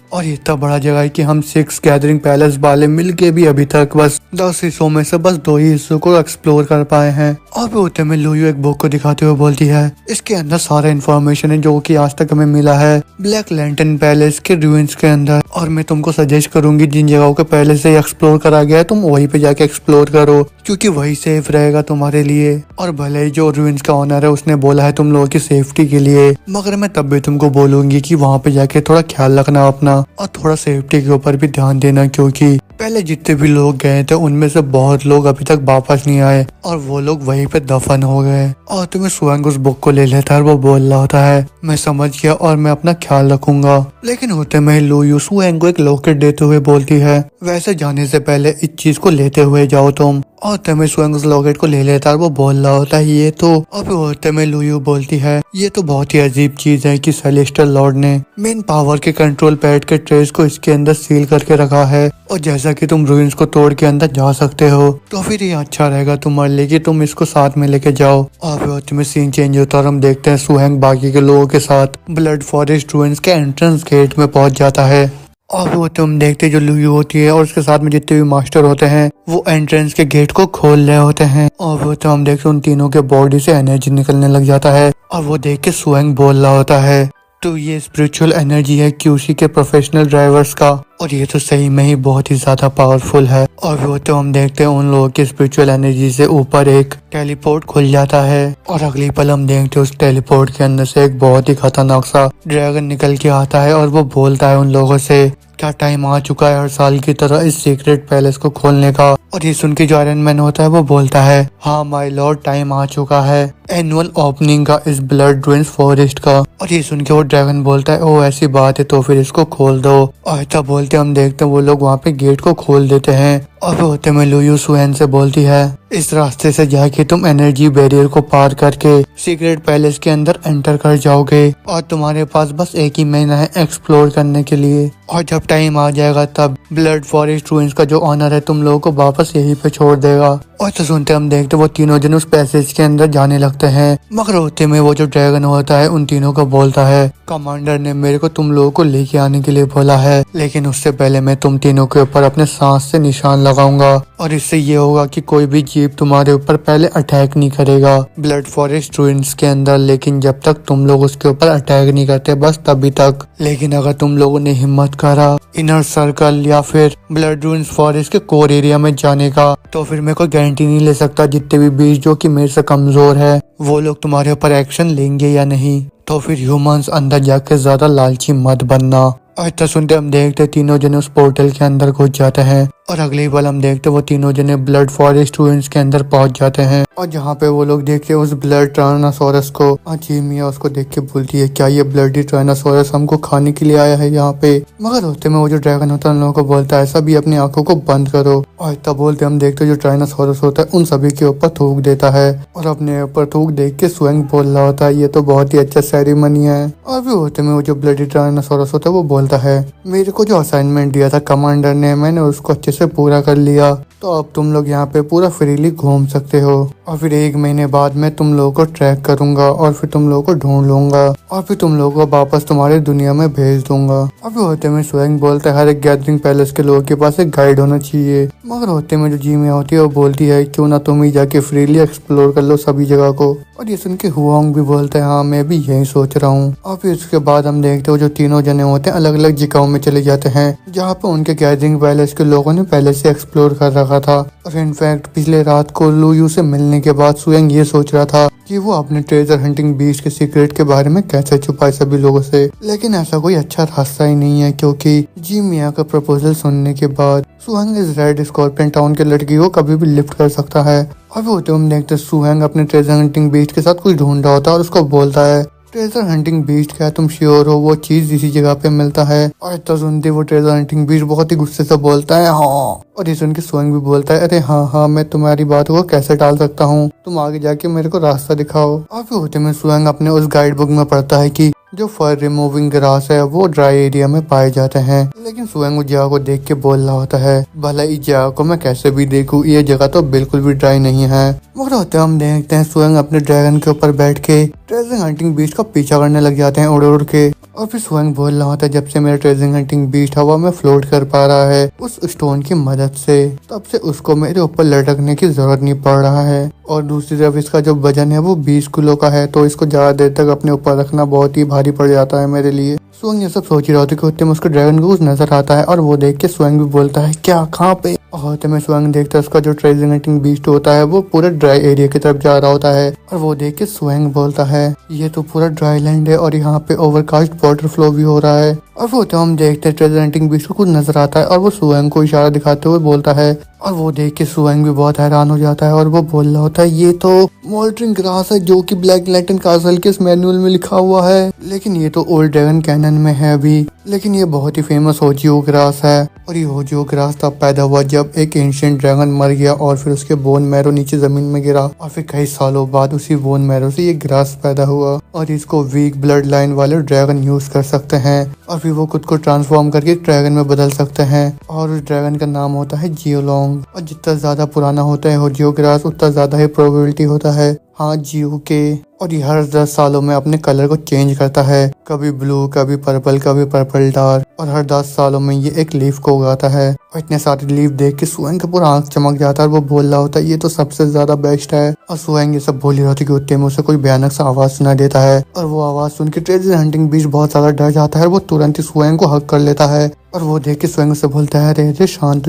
और ये इतना बड़ा जगह है कि हम 6 गैदरिंग पैलेस वाले मिलके भी अभी तक बस 10 हिस्सों में से बस 2 ही हिस्सों को एक्सप्लोर कर पाए हैं। और फिर होते में लूयू एक बुक को दिखाते हुए बोलती है इसके अंदर सारा इन्फॉर्मेशन है जो कि आज तक हमें मिला है ब्लैक लैंटन पैलेस के रूइंस के अंदर, और मैं तुमको सजेस्ट करूंगी जिन जगहों को पहले से एक्सप्लोर करा गया है तुम वहीं पे जाके एक्सप्लोर करो, क्योंकि वही सेफ रहेगा तुम्हारे लिए। और भले ही जो रूइंस का ऑनर है उसने बोला है तुम लोगों की सेफ्टी के लिए, मगर मैं तब भी तुमको बोलूंगी कि वहाँ पे जाके थोड़ा ख्याल रखना अपना, और थोड़ा सेफ्टी के ऊपर भी ध्यान देना, क्योंकि पहले जितने भी लोग गए थे उनमें से बहुत लोग अभी तक वापस नहीं आए और वो लोग वहीं पे दफन हो गए। और तुम्हें स्वयं उस बुक को ले लेता है और वो बोल रहा होता है मैं समझ गया और मैं अपना ख्याल रखूंगा। लेकिन होते में लूयू स्वयं को एक लॉकेट देते हुए बोलती है वैसे जाने से पहले इस चीज को लेते हुए जाओ तुम। और तमें स्वयं उस लॉकेट को ले लेता है और वो बोल रहा होता है ये तो, और होते में लूयू बोलती है ये तो बहुत ही अजीब चीज है कि सेलेस्टियल लॉर्ड ने मेन पावर के कंट्रोल पैड के ट्रेस को इसके अंदर सील करके रखा है, और जैसा कि तुम रूइंस को तोड़ के अंदर जा सकते हो तो फिर ये अच्छा रहेगा तुम्हारे लिए कि तुम इसको साथ में लेके जाओ। और फिर तुम्हें सीन चेंज होता है और हम देखते हैं सुहेंग बाकी के लोगों के साथ ब्लड फॉरेस्ट रूइंस के एंट्रेंस गेट में पहुंच जाता है। और वो तुम देखते जो लूयू होती है और उसके साथ में जितने भी मास्टर होते हैं वो एंट्रेंस के गेट को खोल रहे होते हैं। और वो तो हम देखते उन तीनों के बॉडी से एनर्जी निकलने लग जाता है, और वो देख के सुहेंग बोल रहा होता है तो ये स्पिरिचुअल एनर्जी है क्यूसी के प्रोफेशनल ड्राइवर्स का, और ये तो सही में ही बहुत ही ज्यादा पावरफुल है। और वो तो हम देखते हैं उन लोगों की स्पिरिचुअल एनर्जी से ऊपर एक टेलीपोर्ट खुल जाता है, और अगली पल हम देखते हैं उस टेलीपोर्ट के अंदर से एक बहुत ही खतरनाक सा ड्रैगन निकल के आता है, और वो बोलता है उन लोगों से क्या टाइम आ चुका है हर साल की तरह इस सीक्रेट पैलेस को खोलने का। और ये सुन के जो आयरन मैन होता है वो बोलता है हाँ माय लॉर्ड टाइम आ चुका है एनुअल ओपनिंग का इस ब्लड रूइंस फॉरेस्ट का। और ये सुन के वो ड्रैगन बोलता है ओ ऐसी बात है तो फिर इसको खोल दो। और ऐसा बोलते हम देखते हैं वो लोग वहाँ पे गेट को खोल देते हैं, और होते में लूयू सुहेन से बोलती है इस रास्ते से जाके तुम एनर्जी बैरियर को पार करके सीक्रेट पैलेस के अंदर एंटर कर जाओगे, और तुम्हारे पास बस एक ही महीना है एक्सप्लोर करने के लिए, और जब टाइम आ जाएगा तब ब्लड फॉरेस्ट रूइंस का जो ऑनर है तुम लोगों को वापस यहीं पे छोड़ देगा। और तो सुनते हम देखते वो तीनों जन उस पैसेज के अंदर जाने लगते हैं, मगर होते में वो जो ड्रैगन होता है उन तीनों को बोलता है कमांडर ने मेरे को तुम लोगों को लेके आने के लिए बोला है, लेकिन उससे पहले मैं तुम तीनों के ऊपर अपने सांस से निशान लगाऊंगा, और इससे ये होगा कि कोई भी जीव तुम्हारे ऊपर पहले अटैक नहीं करेगा ब्लड फॉरेस्ट रूइंस के अंदर, लेकिन जब तक तुम लोग उसके ऊपर अटैक नहीं करते बस तभी तक। लेकिन अगर तुम लोगों ने हिम्मत करा इनर सर्कल या फिर ब्लड रूइंस फॉरेस्ट के कोर एरिया में जाने का तो फिर मैं कोई गारंटी नहीं ले सकता जितने भी बीच जो कि मेरे से कमजोर है वो लोग तुम्हारे ऊपर एक्शन लेंगे या नहीं। तो फिर ह्यूमंस अंदर जाके ज्यादा लालची मत बनना। अच्छा सुनते हम देखते तीनों जने उस पोर्टल के अंदर घुस जाते हैं, और अगली बार हम देखते वो तीनों जने ब्लड फॉरेस्ट रूइंस के अंदर पहुंच जाते हैं, और जहाँ पे वो लोग देखते उस ब्लड टायनासोरस को। मिया उसको देख के बोलती है क्या ये ब्लडी टायनासोरस हमको खाने के लिए आया है यहाँ पे। मगर होते में वो जो ड्रैगन होता है उन लोगों को बोलता है सभी अपनी आंखों को बंद करो, और तब बोलते हम देखते जो टायनासोरस होता है उन सभी के ऊपर थूक देता है, और अपने ऊपर थूक देख के स्वयं बोल रहा होता है ये तो बहुत ही अच्छा सेरेमनी है। और भी होते में वो जो ब्लडी टायनासोरस होता है वो बोलता है मेरे को जो असाइनमेंट दिया था कमांडर ने मैंने उसको अच्छे से पूरा कर लिया, तो अब तुम लोग यहाँ पे पूरा फ्रीली घूम सकते हो, और फिर 1 महीने बाद मैं तुम लोगों को ट्रैक करूंगा और फिर तुम लोगों को ढूंढ लूंगा और फिर तुम लोगों को वापस तुम्हारी दुनिया में भेज दूंगा। अभी होते में स्वयं बोलता है हर एक गैदरिंग पैलेस के लोगों के पास एक गाइड होना चाहिए, मगर होते में जो जीमिया होती है वो बोलती है क्यों ना तुम ही जाके फ्रीली एक्सप्लोर कर लो सभी जगह को। और ये सुन के हुआंग भी बोलता है हाँ मैं भी यही सोच रहा हूँ। और फिर उसके बाद हम देखते हो जो तीनों जने होते हैं अलग अलग जगहों में चले जाते हैं जहाँ पे उनके गैदरिंग पैलेस के लोगों ने पहले से एक्सप्लोर कर रखा था। और इनफैक्ट पिछले रात को लुयू से मिलने के बाद सुयंग ये सोच रहा था कि वो अपने ट्रेजर हंटिंग बीस्ट के सीक्रेट के बारे में कैसे छुपाए सभी लोगों से, लेकिन ऐसा कोई अच्छा रास्ता ही नहीं है क्योंकि जी मिया का प्रपोजल सुनने के बाद सुहंग इस रेड स्कॉर्पियन टाउन के लड़की को कभी भी लिफ्ट कर सकता है। अब होते हम देखते सुहंग अपने ट्रेजर हंटिंग बीस्ट के साथ कुछ ढूंढ रहा होता है और उसको बोलता है, ट्रेजर हंटिंग बीस्ट क्या तुम श्योर हो वो चीज इसी जगह पे मिलता है? और इतना सुनते वो ट्रेजर हंटिंग बीस्ट बहुत ही गुस्से से बोलता है हाँ, और ये सुन के सुहंग भी बोलता है अरे हाँ मैं तुम्हारी बात को कैसे टाल सकता हूँ, तुम आगे जाके मेरे को रास्ता दिखाओ। और फिर होते में सुहंग अपने उस गाइड बुक में पढ़ता है कि जो फर रिमूविंग ग्रास है वो ड्राई एरिया में पाए जाते हैं, लेकिन सुहंग उस जगह को देख के बोल रहा होता है भला इस जगह को मैं कैसे भी देखूं, ये जगह तो बिल्कुल भी ड्राई नहीं है। मगर होते हम देखते हैं सुहंग अपने ड्रैगन के ऊपर बैठ के ट्रेजर हंटिंग बीस्ट का पीछा करने लग जाते हैं उड़ उड़ के। और फिर सुहंग बोल रहा होता है जब से मेरा ट्रेजर हंटिंग बीस्ट हवा में फ्लोट कर पा रहा है उस स्टोन की मदद से, तब से उसको मेरे ऊपर लटकने की जरूरत नहीं पड़ रहा है। और दूसरी तरफ इसका जो वजन है वो 20 किलो का है, तो इसको ज्यादा देर तक अपने ऊपर रखना बहुत ही भारी पड़ जाता है मेरे लिए। सुहंग ये सब सोच ही रहा होता है कि उतने में उसको ड्रैगन को कुछ नजर आता है और वो देख के सुहंग भी बोलता है क्या कहाँ पे? और में सुहंग देखता है उसका जो ट्रेजर हंटिंग बीस्ट होता है वो पूरा ड्राई एरिया की तरफ जा रहा होता है। और वो देख के सुहंग बोलता है ये तो पूरा ड्राई लैंड है और यहाँ पे ओवरकास्ट वाटर फ्लो भी हो रहा है। और वो तो हम देखते हैं ट्रेजर हंटिंग बीस्ट को कुछ नजर आता है और वो सुहंग को इशारा दिखाते हुए बोलता है। और वो देख के सुहंग भी बहुत हैरान हो जाता है और वो बोल रहा होता है ये तो मोल्टरिंग ग्रास है जो कि ब्लैक लैंटर्न कासल के इस मैनुअल में लिखा हुआ है, लेकिन ये तो ओल्ड ड्रैगन कैनन में है अभी, लेकिन ये बहुत ही फेमस होजियो ग्रास है। और ये होजियो ग्रास तब पैदा हुआ जब एक एंशिएंट ड्रैगन मर गया और फिर उसके बोन मैरो नीचे जमीन में गिरा और फिर कई सालों बाद उसी बोन मैरो से ये ग्रास पैदा हुआ और इसको वीक ब्लड लाइन वाले ड्रैगन यूज कर सकते हैं और फिर वो खुद को ट्रांसफॉर्म करके ड्रैगन में बदल सकते हैं। और उस ड्रैगन का नाम होता है जियोलोंग। और जितना ज्यादा पुराना होता है होजियो ग्रास उतना ज्यादा ही प्रोबेबिलिटी होता है हाँ जियो के। और ये हर 10 सालों में अपने कलर को चेंज करता है, कभी ब्लू कभी पर्पल डार्क, और हर 10 सालों में ये एक लीफ को उगाता है। और इतने सारे लीफ देख के सुहंग का पूरा आंख चमक जाता है और वो बोल रहा होता है ये तो सबसे ज्यादा बेस्ट है। और सुहंग ये सब बोल रही होती है कि उतने में उसे कोई भयानक सा आवाज सुना देता है और वो आवाज सुन के ट्रेजर हंटिंग बीस्ट बहुत ज्यादा डर जाता है और वो तुरंत ही सुहंग को हक कर लेता है। और वो देख के सुहंग से बोलता है अरे शांत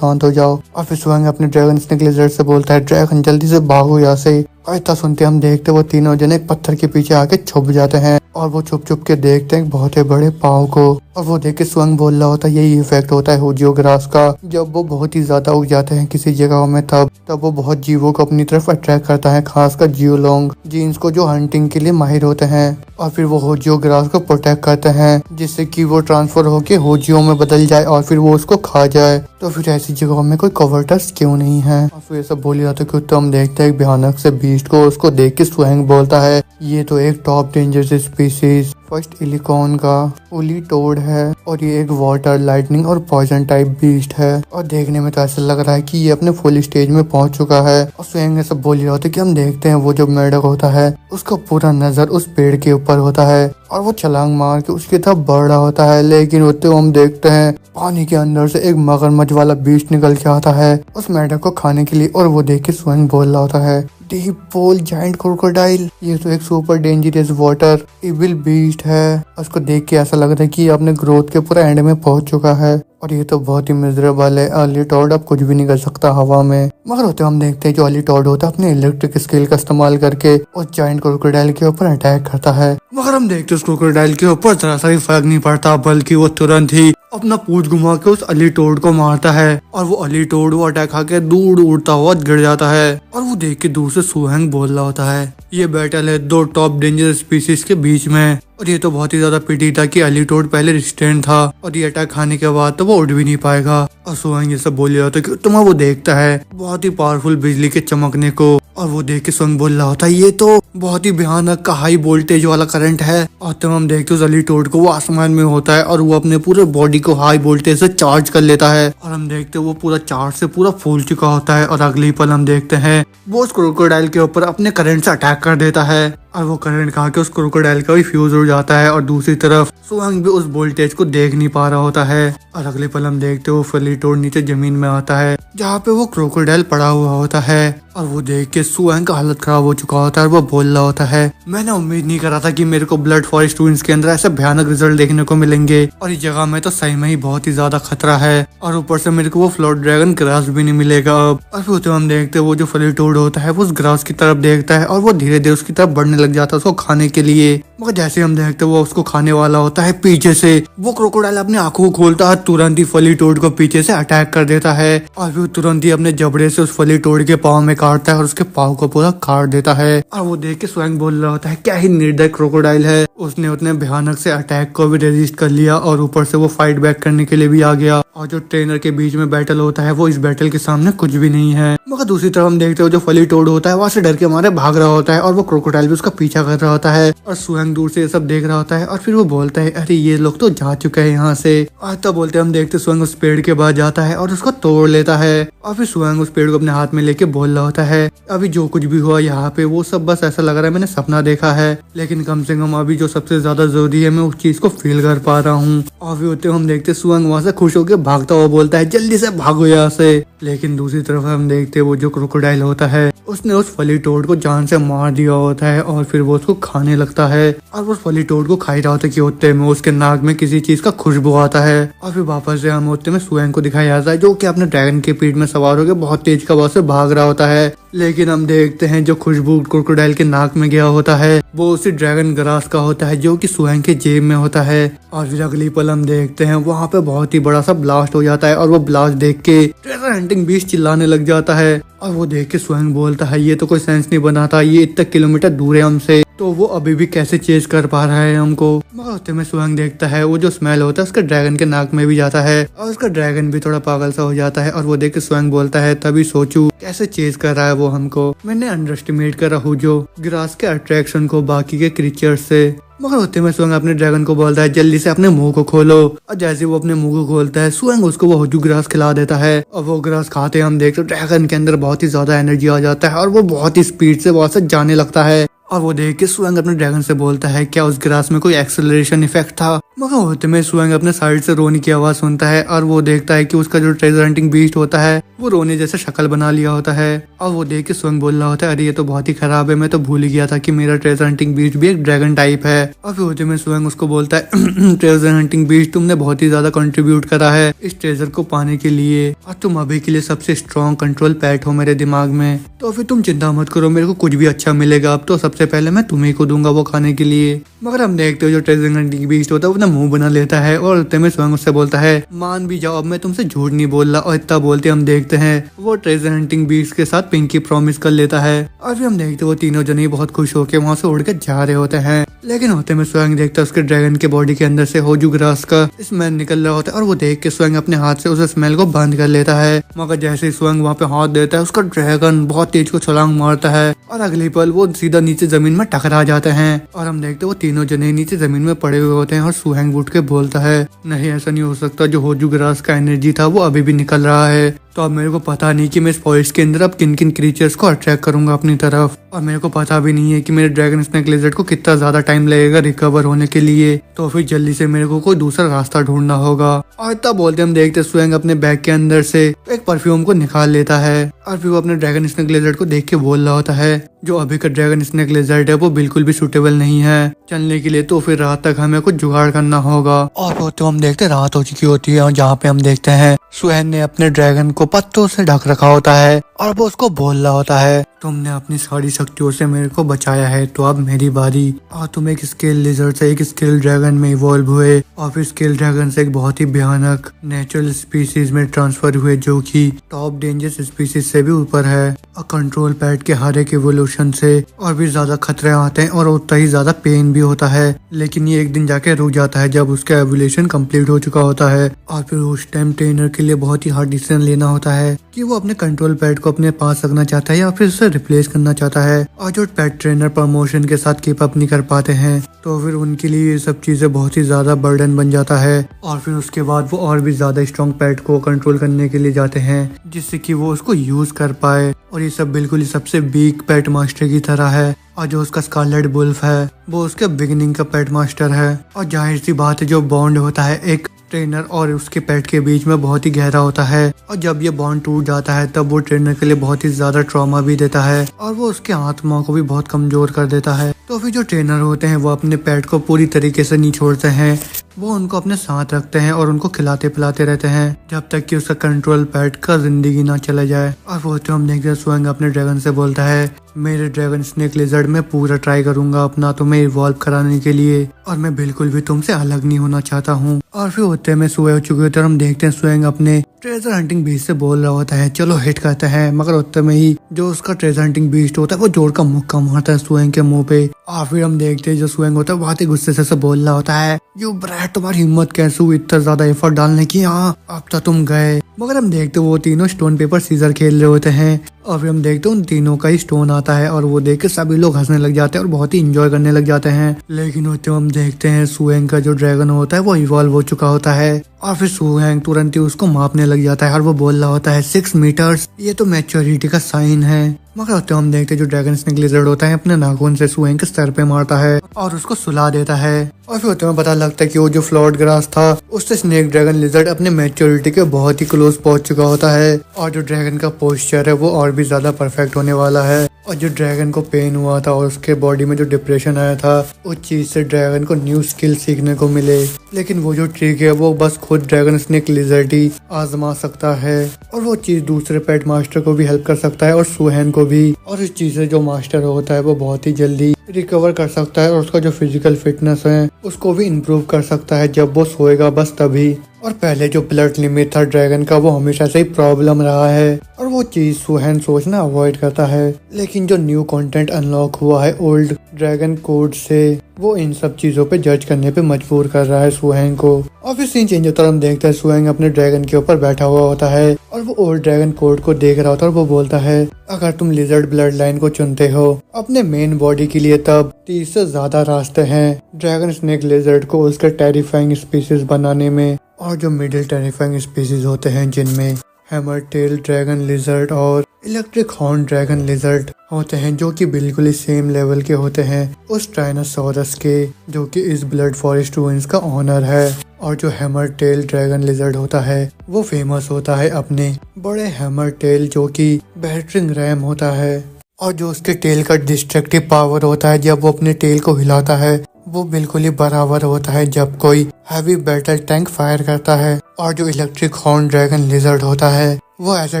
हो जाओ। और फिर सुहंग अपने ड्रैगन स्नेक लिजर्ड से बोलता है ड्रैगन जल्दी से भागो यहाँ से। और इतना सुनते हम देखते वो तीनों जने एक पत्थर के पीछे आके छुप जाते हैं और वो छुप के देखते हैं बहुत ही बड़े पाव को। और वो देख के सुहंग बोल रहा होता है यही इफेक्ट होता है होजियो ग्रास का, जब वो बहुत ही ज्यादा उग जाते हैं किसी जगह में तब वो बहुत जीवों को अपनी तरफ अट्रैक्ट करता है, खासकर जियोलोंग जीन्स को जो हंटिंग के लिए माहिर होते हैं। और फिर वो होजियो ग्रास को प्रोटेक्ट करते हैं जिससे कि वो ट्रांसफर होके होजियो में बदल जाए और फिर वो उसको खा जाए। तो फिर ऐसी जगहों में कोई कवर्टर्स क्यों नहीं है? और फिर ये सब बोली जाता है कि हम देखते हैं भयानक से बीस्ट को, उसको देख के सुहंग बोलता है ये तो एक टॉप डेंजर स्पीसीज फर्स्ट इलिकॉन का ओली टोड है और ये एक वाटर लाइटनिंग और पॉइजन टाइप बीस्ट है। और देखने में तो ऐसा लग रहा है कि ये अपने फुल स्टेज में पहुंच चुका है। और सुहंग ये सब बोल रहा होता है कि हम देखते हैं वो जो मेढक होता है उसका पूरा नजर उस पेड़ के ऊपर होता है और वो छलांग मार के उसकी तरफ बढ़ रहा होता है, लेकिन उतने हम देखते हैं पानी के अंदर से एक मगरमच्छ वाला बीस्ट निकल के आता है उस मेढक को खाने के लिए। और वो देख के सुहंग बोल रहा होता है डीप पोल जायंट क्रोकोडाइल, ये तो एक super dangerous water evil beast है। उसको देख के ऐसा लग रहा है कि अपने ग्रोथ के पूरा एंड में पहुंच चुका है और ये तो बहुत ही मिजरेबल है। अर्ली टॉड अब कुछ भी नहीं कर सकता हवा में। मगर होते हम देखते हैं जो अर्ली टॉड होता है अपने इलेक्ट्रिक स्केल का इस्तेमाल करके उस जायंट क्रोकोडाइल के ऊपर अटैक करता है। मगर हम देखते हैं उस क्रोकोडाइल के ऊपर जरा सा भी फर्क नहीं पड़ता, बल्कि वो तुरंत ही अपना पूंछ घुमा के उस अर्ली टॉड को मारता है और वो अर्ली टॉड वो अटैक खा के दूर उड़ता हुआ गिर जाता है। और वो देख के दूर से सुहंग बोल रहा होता है ये बैटल है दो टॉप डेंजर स्पीसीज के बीच में। और ये तो बहुत ही ज्यादा पिटी था कि अर्ली टोड पहले रेजिस्टेंट था और ये अटैक खाने के बाद तो वो उड़ भी नहीं पाएगा। और सुहंग ये सब बोल रहा होता है कि तुम्हें वो देखता है बहुत ही पावरफुल बिजली के चमकने को। और वो देख के सुहंग बोल रहा होता है ये तो बहुत ही भयानक का हाई वोल्टेज वाला करंट है। और तब हम देखते उस अर्ली टोड को वो आसमान में होता है और वो अपने पूरे बॉडी को हाई वोल्टेज से चार्ज कर लेता है और हम देखते वो पूरा चार्ज से पूरा फूल चुका होता है। और अगली पल हम देखते हैं वो उस क्रोकोडाइल के ऊपर अपने करंट से अटैक कर देता है और वो करंट खा के उस क्रोकोडाइल का भी फ्यूज उड़ जाता है। और दूसरी तरफ सुहंग भी उस वोल्टेज को देख नहीं पा रहा होता है। और अगले पल हम देखते वो अर्ली टोड नीचे जमीन में आता है जहाँ पे वो क्रोकोडाइल पड़ा हुआ होता है और वो देख के सुएंग का हालत खराब हो चुका होता है और वो बोल रहा होता है, मैंने उम्मीद नहीं करा था कि मेरे को ब्लड फॉरेस्ट ट्विंस के अंदर ऐसे भयानक रिजल्ट देखने को मिलेंगे और इस जगह में तो सही में ही बहुत ही ज्यादा खतरा है और ऊपर से मेरे को वो फ्लोट ड्रैगन ग्रास भी नहीं मिलेगा अब। और फिर तो हम देखते हैं वो जो फलीटोड होता है वो उस ग्रास की तरफ देखता है और वो धीरे धीरे उसकी तरफ बढ़ने लग जाता है उसको खाने के लिए। मगर जैसे हम देखते हैं वो उसको खाने वाला होता है, पीछे से वो क्रोकोडाइल अपनी आंखों को खोलता है, तुरंत ही फलीटोड को पीछे से अटैक कर देता है और फिर तुरंत ही अपने जबड़े से उस फलीटोड के पाँव में काटता है और उसके पाँव को पूरा काट देता है। और वो देख के स्वयं बोल रहा होता है, क्या ही निर्दय क्रोकोडाइल है, उसने उतने भयानक से अटैक को भी रेजिस्ट कर लिया और ऊपर से वो फाइट बैक करने के लिए भी आ गया। और जो ट्रेनर के बीच में बैटल होता है वो इस बैटल के सामने कुछ भी नहीं है। मगर दूसरी तरफ हम देखते हो जो फलीटोड होता है वहां से डर के मारे भाग रहा होता है और वो क्रोकोडाइल भी उसका पीछा कर रहा होता है और स्वयं दूर से ये सब देख रहा होता है और फिर वो बोलता है, अरे ये लोग तो जा चुके हैं यहाँ से। और तब बोलते हम देखते स्वयं उस पेड़ के बाद जाता है और उसको तोड़ लेता है और फिर स्वयं उस पेड़ को अपने हाथ में लेके बोल रहा होता है, अभी जो कुछ भी हुआ यहाँ पे वो सब बस ऐसा लग रहा है मैंने सपना देखा है, लेकिन कम से कम अभी जो सबसे ज्यादा जरूरी है मैं उस चीज को फील कर पा रहा हूँ। और फिर होते हम देखते स्वयं वहां से खुश होकर भागता हुआ बोलता है, जल्दी से भागो यहाँ से। लेकिन दूसरी तरफ हम देखते वो जो क्रोकोडाइल होता है उसने उस फलीटोड को जान से मार दिया होता है और फिर वो उसको खाने लगता है और वो फलीटोड को खा रहा होता है कि होते में उसके नाक में किसी चीज का खुशबू आता है। और फिर वापस से हम होते में स्वयं को दिखाया जाता है जो कि अपने ड्रैगन के पीठ में सवार होकर बहुत तेज हवा से भाग रहा होता है। लेकिन हम देखते हैं जो खुशबू क्रोकोडाइल के नाक में गया होता है वो उसी ड्रैगन ग्रास का होता है जो कि स्वयं के जेब में होता है। और फिर अगली पल हम देखते हैं वहाँ पे बहुत ही बड़ा सा ब्लास्ट हो जाता है और वो ब्लास्ट देख के ट्रेजर हंटिंग बीस्ट चिल्लाने लग जाता है और वो देख के स्वयं बोलता है, ये तो कोई सेंस नहीं बनाता, ये इतने किलोमीटर दूर है हमसे, तो वो अभी भी कैसे चेज कर पा रहा है हमको। मगर होते में स्वयं देखता है वो जो स्मेल होता है उसका ड्रैगन के नाक में भी जाता है और उसका ड्रैगन भी थोड़ा पागल सा हो जाता है और वो देख के स्वयं बोलता है, तभी सोचू कैसे चेज कर रहा है वो हमको, मैंने अंडर एस्टिमेट करा हूँ जो ग्रास के अट्रैक्शन को बाकी के क्रीचर से। मगर होते में स्वयं अपने ड्रैगन को बोलता है, जल्दी से अपने मुंह को खोलो। और जैसे वो अपने मुंह को खोलता है स्वयं उसको वो होजू ग्रास खिला देता है और वो ग्रास खाते हम देखते ड्रैगन के अंदर बहुत ही ज्यादा एनर्जी आ जाता है और वो बहुत ही स्पीड से वहां से जाने लगता है। और वो देख के स्वयं अपने ड्रैगन से बोलता है, क्या उस ग्रास में कोई एक्सेलरेशन इफेक्ट था। मगर होते में स्वयं अपने साइड से रोने की आवाज सुनता है और वो देखता है कि उसका जो ट्रेजर हंटिंग बीस्ट होता है वो रोने जैसे शक्ल बना लिया होता है। और वो देख के स्वयं बोल रहा होता है, अरे ये तो बहुत ही खराब है, मैं तो भूल ही गया था कि मेरा ट्रेजर हंटिंग बीस्ट भी एक ड्रैगन टाइप है। और फिर होते में स्वयं उसको बोलता है, ट्रेजर हंटिंग बीस्ट तुमने बहुत ही ज्यादा कंट्रीब्यूट करा है इस ट्रेजर को पाने के लिए और तुम अभी के लिए सबसे स्ट्रॉन्ग कंट्रोल पैट हो मेरे दिमाग में, तो फिर तुम चिंता मत करो, मेरे को कुछ भी अच्छा मिलेगा अब तो सबसे पहले मैं तुम्हें को दूंगा वो खाने के लिए। मगर हम देखते हो जो ट्रेजर हंटिंग बीस्ट होता है वो अपना मुंह बना लेता है और उतने में स्वयं उससे बोलता है, मान भी जाओ अब मैं तुमसे झूठ नहीं बोल रहा। और इतना बोलते हम देखते हैं वो ट्रेजर हंटिंग बीस्ट के साथ पिंकी प्रॉमिस कर लेता है और फिर हम देखते वो तीनों जने बहुत खुश होकर वहाँ से उड़ के जा रहे होते हैं। लेकिन होते में स्वयं देखता है उसके ड्रैगन के बॉडी के अंदर से होजू ग्रास का स्मेल निकल रहा होता है और वो देख के स्वयं अपने हाथ से उस स्मेल को बंद कर लेता है। मगर जैसे ही स्वयं वहाँ पे हाथ देता है उसका ड्रैगन बहुत तेज को छलांग मारता है और अगली पल वो सीधा नीचे जमीन में टकरा जाते हैं और हम देखते वो तीनों जने नीचे जमीन में पड़े हुए होते हैं। और सुहेंग उठ के बोलता है, नहीं ऐसा नहीं हो सकता, जो होजू ग्रास का एनर्जी था वो अभी भी निकल रहा है, तो अब मेरे को पता नहीं कि मैं इस फॉरेस्ट के अंदर अब किन किन क्रीचर्स को अट्रैक्ट करूंगा अपनी तरफ। और मेरे को पता भी नहीं है कि मेरे ड्रैगन स्नेक लिजर्ड को कितना ज्यादा टाइम लगेगा रिकवर होने के लिए, तो फिर जल्दी से मेरे को कोई दूसरा रास्ता ढूंढना होगा। और तब बोलते हम देखते स्वयं अपने बैग के अंदर से एक परफ्यूम को निकाल लेता है और फिर वो अपने ड्रैगन स्नेक लिजर्ड को देख के बोल रहा होता है, जो अभी का ड्रैगन स्नेक लिजर्ड है वो बिल्कुल भी सूटेबल नहीं है चलने के लिए, तो फिर रात तक हमें कुछ जुगाड़ करना होगा। और तो हम देखते रात हो चुकी होती है और जहाँ पे हम देखते हैं सुहेन ने अपने ड्रैगन को पत्तों से ढक रखा होता है और वो उसको बोल रहा होता है, तुमने अपनी सारी शक्तियों से मेरे को बचाया है तो अब मेरी बारी। और तुम एक स्केल लिजर्ड से एक स्केल ड्रैगन में इवॉल्व हुए और फिर स्केल ड्रैगन से एक बहुत ही भयानक नेचुरल स्पीसीज में ट्रांसफर हुए जो कि टॉप डेंजरस स्पीसीज से भी ऊपर है। और कंट्रोल पैड के हर एक इवोल्यूशन से और भी ज्यादा खतरे आते हैं और उतना ही ज्यादा पेन भी होता है, लेकिन ये एक दिन जाके रुक जाता है जब उसका एवोल्यूशन कंप्लीट हो चुका होता है। और फिर उस टाइम ट्रेनर के लिए बहुत ही हार्ड डिसीजन लेना होता है कि वो अपने कंट्रोल पैड को अपने पास रखना चाहता है या फिर उसे रिप्लेस करना चाहता है। और जो पेट ट्रेनर प्रमोशन के साथ कीप अप नहीं कर पाते हैं तो फिर उनके लिए ये सब चीजें बहुत ही ज्यादा बर्डन बन जाता है। और फिर उसके बाद वो और भी ज्यादा स्ट्रॉन्ग पेट को कंट्रोल करने के लिए जाते हैं जिससे कि वो उसको यूज कर पाए। और ये सब बिल्कुल ही सबसे वीक पेट मास्टर की तरह है और जो उसका स्कारलेट वुल्फ है वो उसके बिगिनिंग का पेट मास्टर है। और जाहिर सी बात है, जो बॉन्ड होता है एक ट्रेनर और उसके पेट के बीच में बहुत ही गहरा होता है। और जब ये बॉन्ड टूट जाता है तब वो ट्रेनर के लिए बहुत ही ज्यादा ट्रॉमा भी देता है और वो उसके आत्मा को भी बहुत कमजोर कर देता है। तो फिर जो ट्रेनर होते हैं वो अपने पेट को पूरी तरीके से नहीं छोड़ते हैं, वो उनको अपने साथ रखते हैं और उनको खिलाते पिलाते रहते हैं जब तक कि उसका कंट्रोल पेट का जिंदगी ना चला जाए। और वो तो हम देखते हैं स्वयं अपने ड्रैगन से बोलता है, मेरे ड्रैगन स्नेक लिजर्ड में पूरा ट्राई करूंगा अपना तुम्हें इवॉल्व कराने के लिए, और मैं बिल्कुल भी तुमसे अलग नहीं होना चाहता हूँ। और फिर होते में सुबह हो चुके होते हैं और हम देखते हैं स्वयं अपने ट्रेजर हंटिंग बीस्ट से बोल रहा होता है, चलो हिट करते हैं। मगर उतने में ही जो उसका ट्रेजर हंटिंग बीस्ट होता है वो जोर का मुक्का मारता है स्वयं के मुंह पे। और फिर हम देखते हैं जो स्वयं होता है बहुत ही गुस्से से बोल रहा होता है, यू ब्रैट, तुम्हारी हिम्मत कैसे हुई इतना ज्यादा एफर्ट डालने की, हाँ अब तो तुम गए। मगर हम देखते वो तीनों स्टोन पेपर सीजर खेल रहे होते हैं और फिर हम देखते उन तीनों का ही स्टोन आता है और वो देख के सभी लोग हंसने लग जाते हैं और बहुत ही इंजॉय करने लग जाते हैं। लेकिन होते हम देखते हैं सुएंग का जो ड्रैगन होता है वो इवॉल्व हो चुका होता है और फिर सुएंग तुरंत ही उसको मापने लग जाता है और वो बोल रहा होता है 6 मीटर्स, ये तो मैच्योरिटी का साइन है। मगर होते हम देखते जो ड्रैगन स्नेक लिजर्ड होता है अपने नाखून से सुएंग के सर पे मारता है और उसको सुला देता है। और फिर होते में पता लगता है कि वो जो फ्लॉट ग्रास था उससे स्नेक ड्रैगन लिजर्ड अपने मैच्योरिटी के बहुत ही क्लोज पहुंच चुका होता है और जो ड्रैगन का पोस्चर है वो और भी ज्यादा परफेक्ट होने वाला है। और जो ड्रैगन को पेन हुआ था और उसके बॉडी में जो डिप्रेशन आया था उस चीज से ड्रैगन को न्यू स्किल सीखने को मिले। लेकिन वो जो ट्रिक है वो बस खुद ड्रैगन स्नेक लिजर्ड ही आजमा सकता है और वो चीज दूसरे पेट मास्टर को भी हेल्प कर सकता है और सुहेन को भी। और इस चीज से जो मास्टर होता है वो बहुत ही जल्दी रिकवर कर सकता है और उसका जो फिजिकल फिटनेस है उसको भी इम्प्रूव कर सकता है जब वो सोएगा बस तभी। और पहले जो ब्लड लिमिट था ड्रैगन का वो हमेशा से ही प्रॉब्लम रहा है और वो चीज सुहेन सोचना अवॉइड करता है। लेकिन जो न्यू कंटेंट अनलॉक हुआ है ओल्ड ड्रैगन कोड से वो इन सब चीजों पे जज करने पे मजबूर कर रहा है सुहेन को। और फिर सीन चेंज होता है, हम देखते हैं सुहेन अपने ड्रैगन के ऊपर बैठा हुआ होता है और वो ओल्ड ड्रैगन कोड को देख रहा होता है और वो बोलता है, अगर तुम लिजर्ड ब्लड लाइन को चुनते हो अपने मेन बॉडी के लिए तब 30 से ज्यादा रास्ते हैं ड्रैगन स्नेक लिजर्ड को उसके टेरिफाइंग स्पीसीज बनाने में। और जो मिडिल टेरिफाइंग स्पीसीज होते हैं जिनमें हैमर टेल ड्रैगन लिजर्ड और इलेक्ट्रिक हॉर्न ड्रैगन लिजर्ड होते हैं जो कि बिल्कुल ही सेम लेवल के होते हैं उस ट्राइनोसॉरस के जो कि इस ब्लड फॉरेस्ट रूइंस का ओनर है। और जो हैमर टेल ड्रैगन लिजर्ड होता है वो फेमस होता है अपने बड़े हैमर टेल जो कि बैटरिंग रैम होता है और जो उसके टेल का डिस्ट्रक्टिव पावर होता है जब वो अपने टेल को हिलाता है वो बिल्कुल ही बराबर होता है जब कोई हैवी बैटल टैंक फायर करता है। और जो इलेक्ट्रिक हॉर्न ड्रैगन लिजर्ड होता है वो ऐसा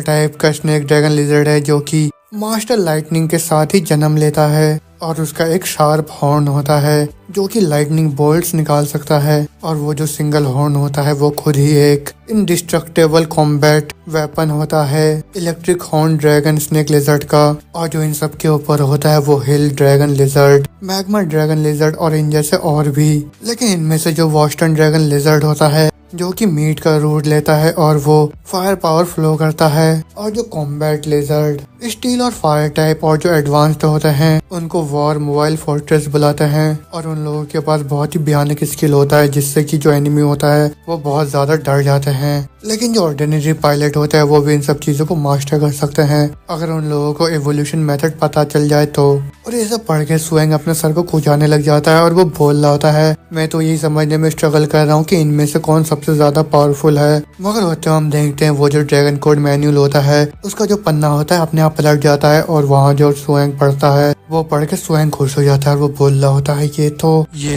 टाइप का स्नेक ड्रैगन लिजर्ड है जो कि मास्टर लाइटनिंग के साथ ही जन्म लेता है और उसका एक शार्प हॉर्न होता है जो कि लाइटनिंग बोल्ट्स निकाल सकता है। और वो जो सिंगल हॉर्न होता है वो खुद ही एक इंडिस्ट्रक्टेबल कॉम्बैट वेपन होता है electric horn dragon snake lizard का। और जो इन सब के ऊपर होता है वो hill dragon lizard, magma dragon lizard और इन जैसे और भी। लेकिन इनमें से जो वॉस्टर्न ड्रैगन लिजर्ड होता है जो कि मीट का रूट लेता है और वो फायर पावर फ्लो करता है। और जो कॉम्बैट लिजर्ड स्टील और फायर टाइप और जो एडवांस्ड होते हैं उनको वॉर मोबाइल फोर्ट्रेस बुलाते हैं और उन लोगों के पास बहुत ही भयानक स्किल होता है जिससे कि जो एनिमी होता है वो बहुत ज्यादा डर जाते हैं। लेकिन जो ऑर्डिनरी पायलट होता है वो भी इन सब चीजों को मास्टर कर सकते हैं अगर उन लोगों को एवोल्यूशन मेथड पता चल जाए तो। और ये सब पढ़ के सुएंग अपने सर को खुजाने लग जाता है और वो बोल रहा होता है, मैं तो यही समझने में स्ट्रगल कर रहा हूँ कि इनमें से कौन सबसे ज्यादा पावरफुल है। मगर होते हम देखते हैं वो जो ड्रैगन कोड मैन्यूल होता है उसका जो पन्ना होता है अपने आप पलट जाता है और वहाँ जो सुएंग पढ़ता है वो पढ़ के सुएंग खुश हो जाता है और वो बोल रहा होता है ये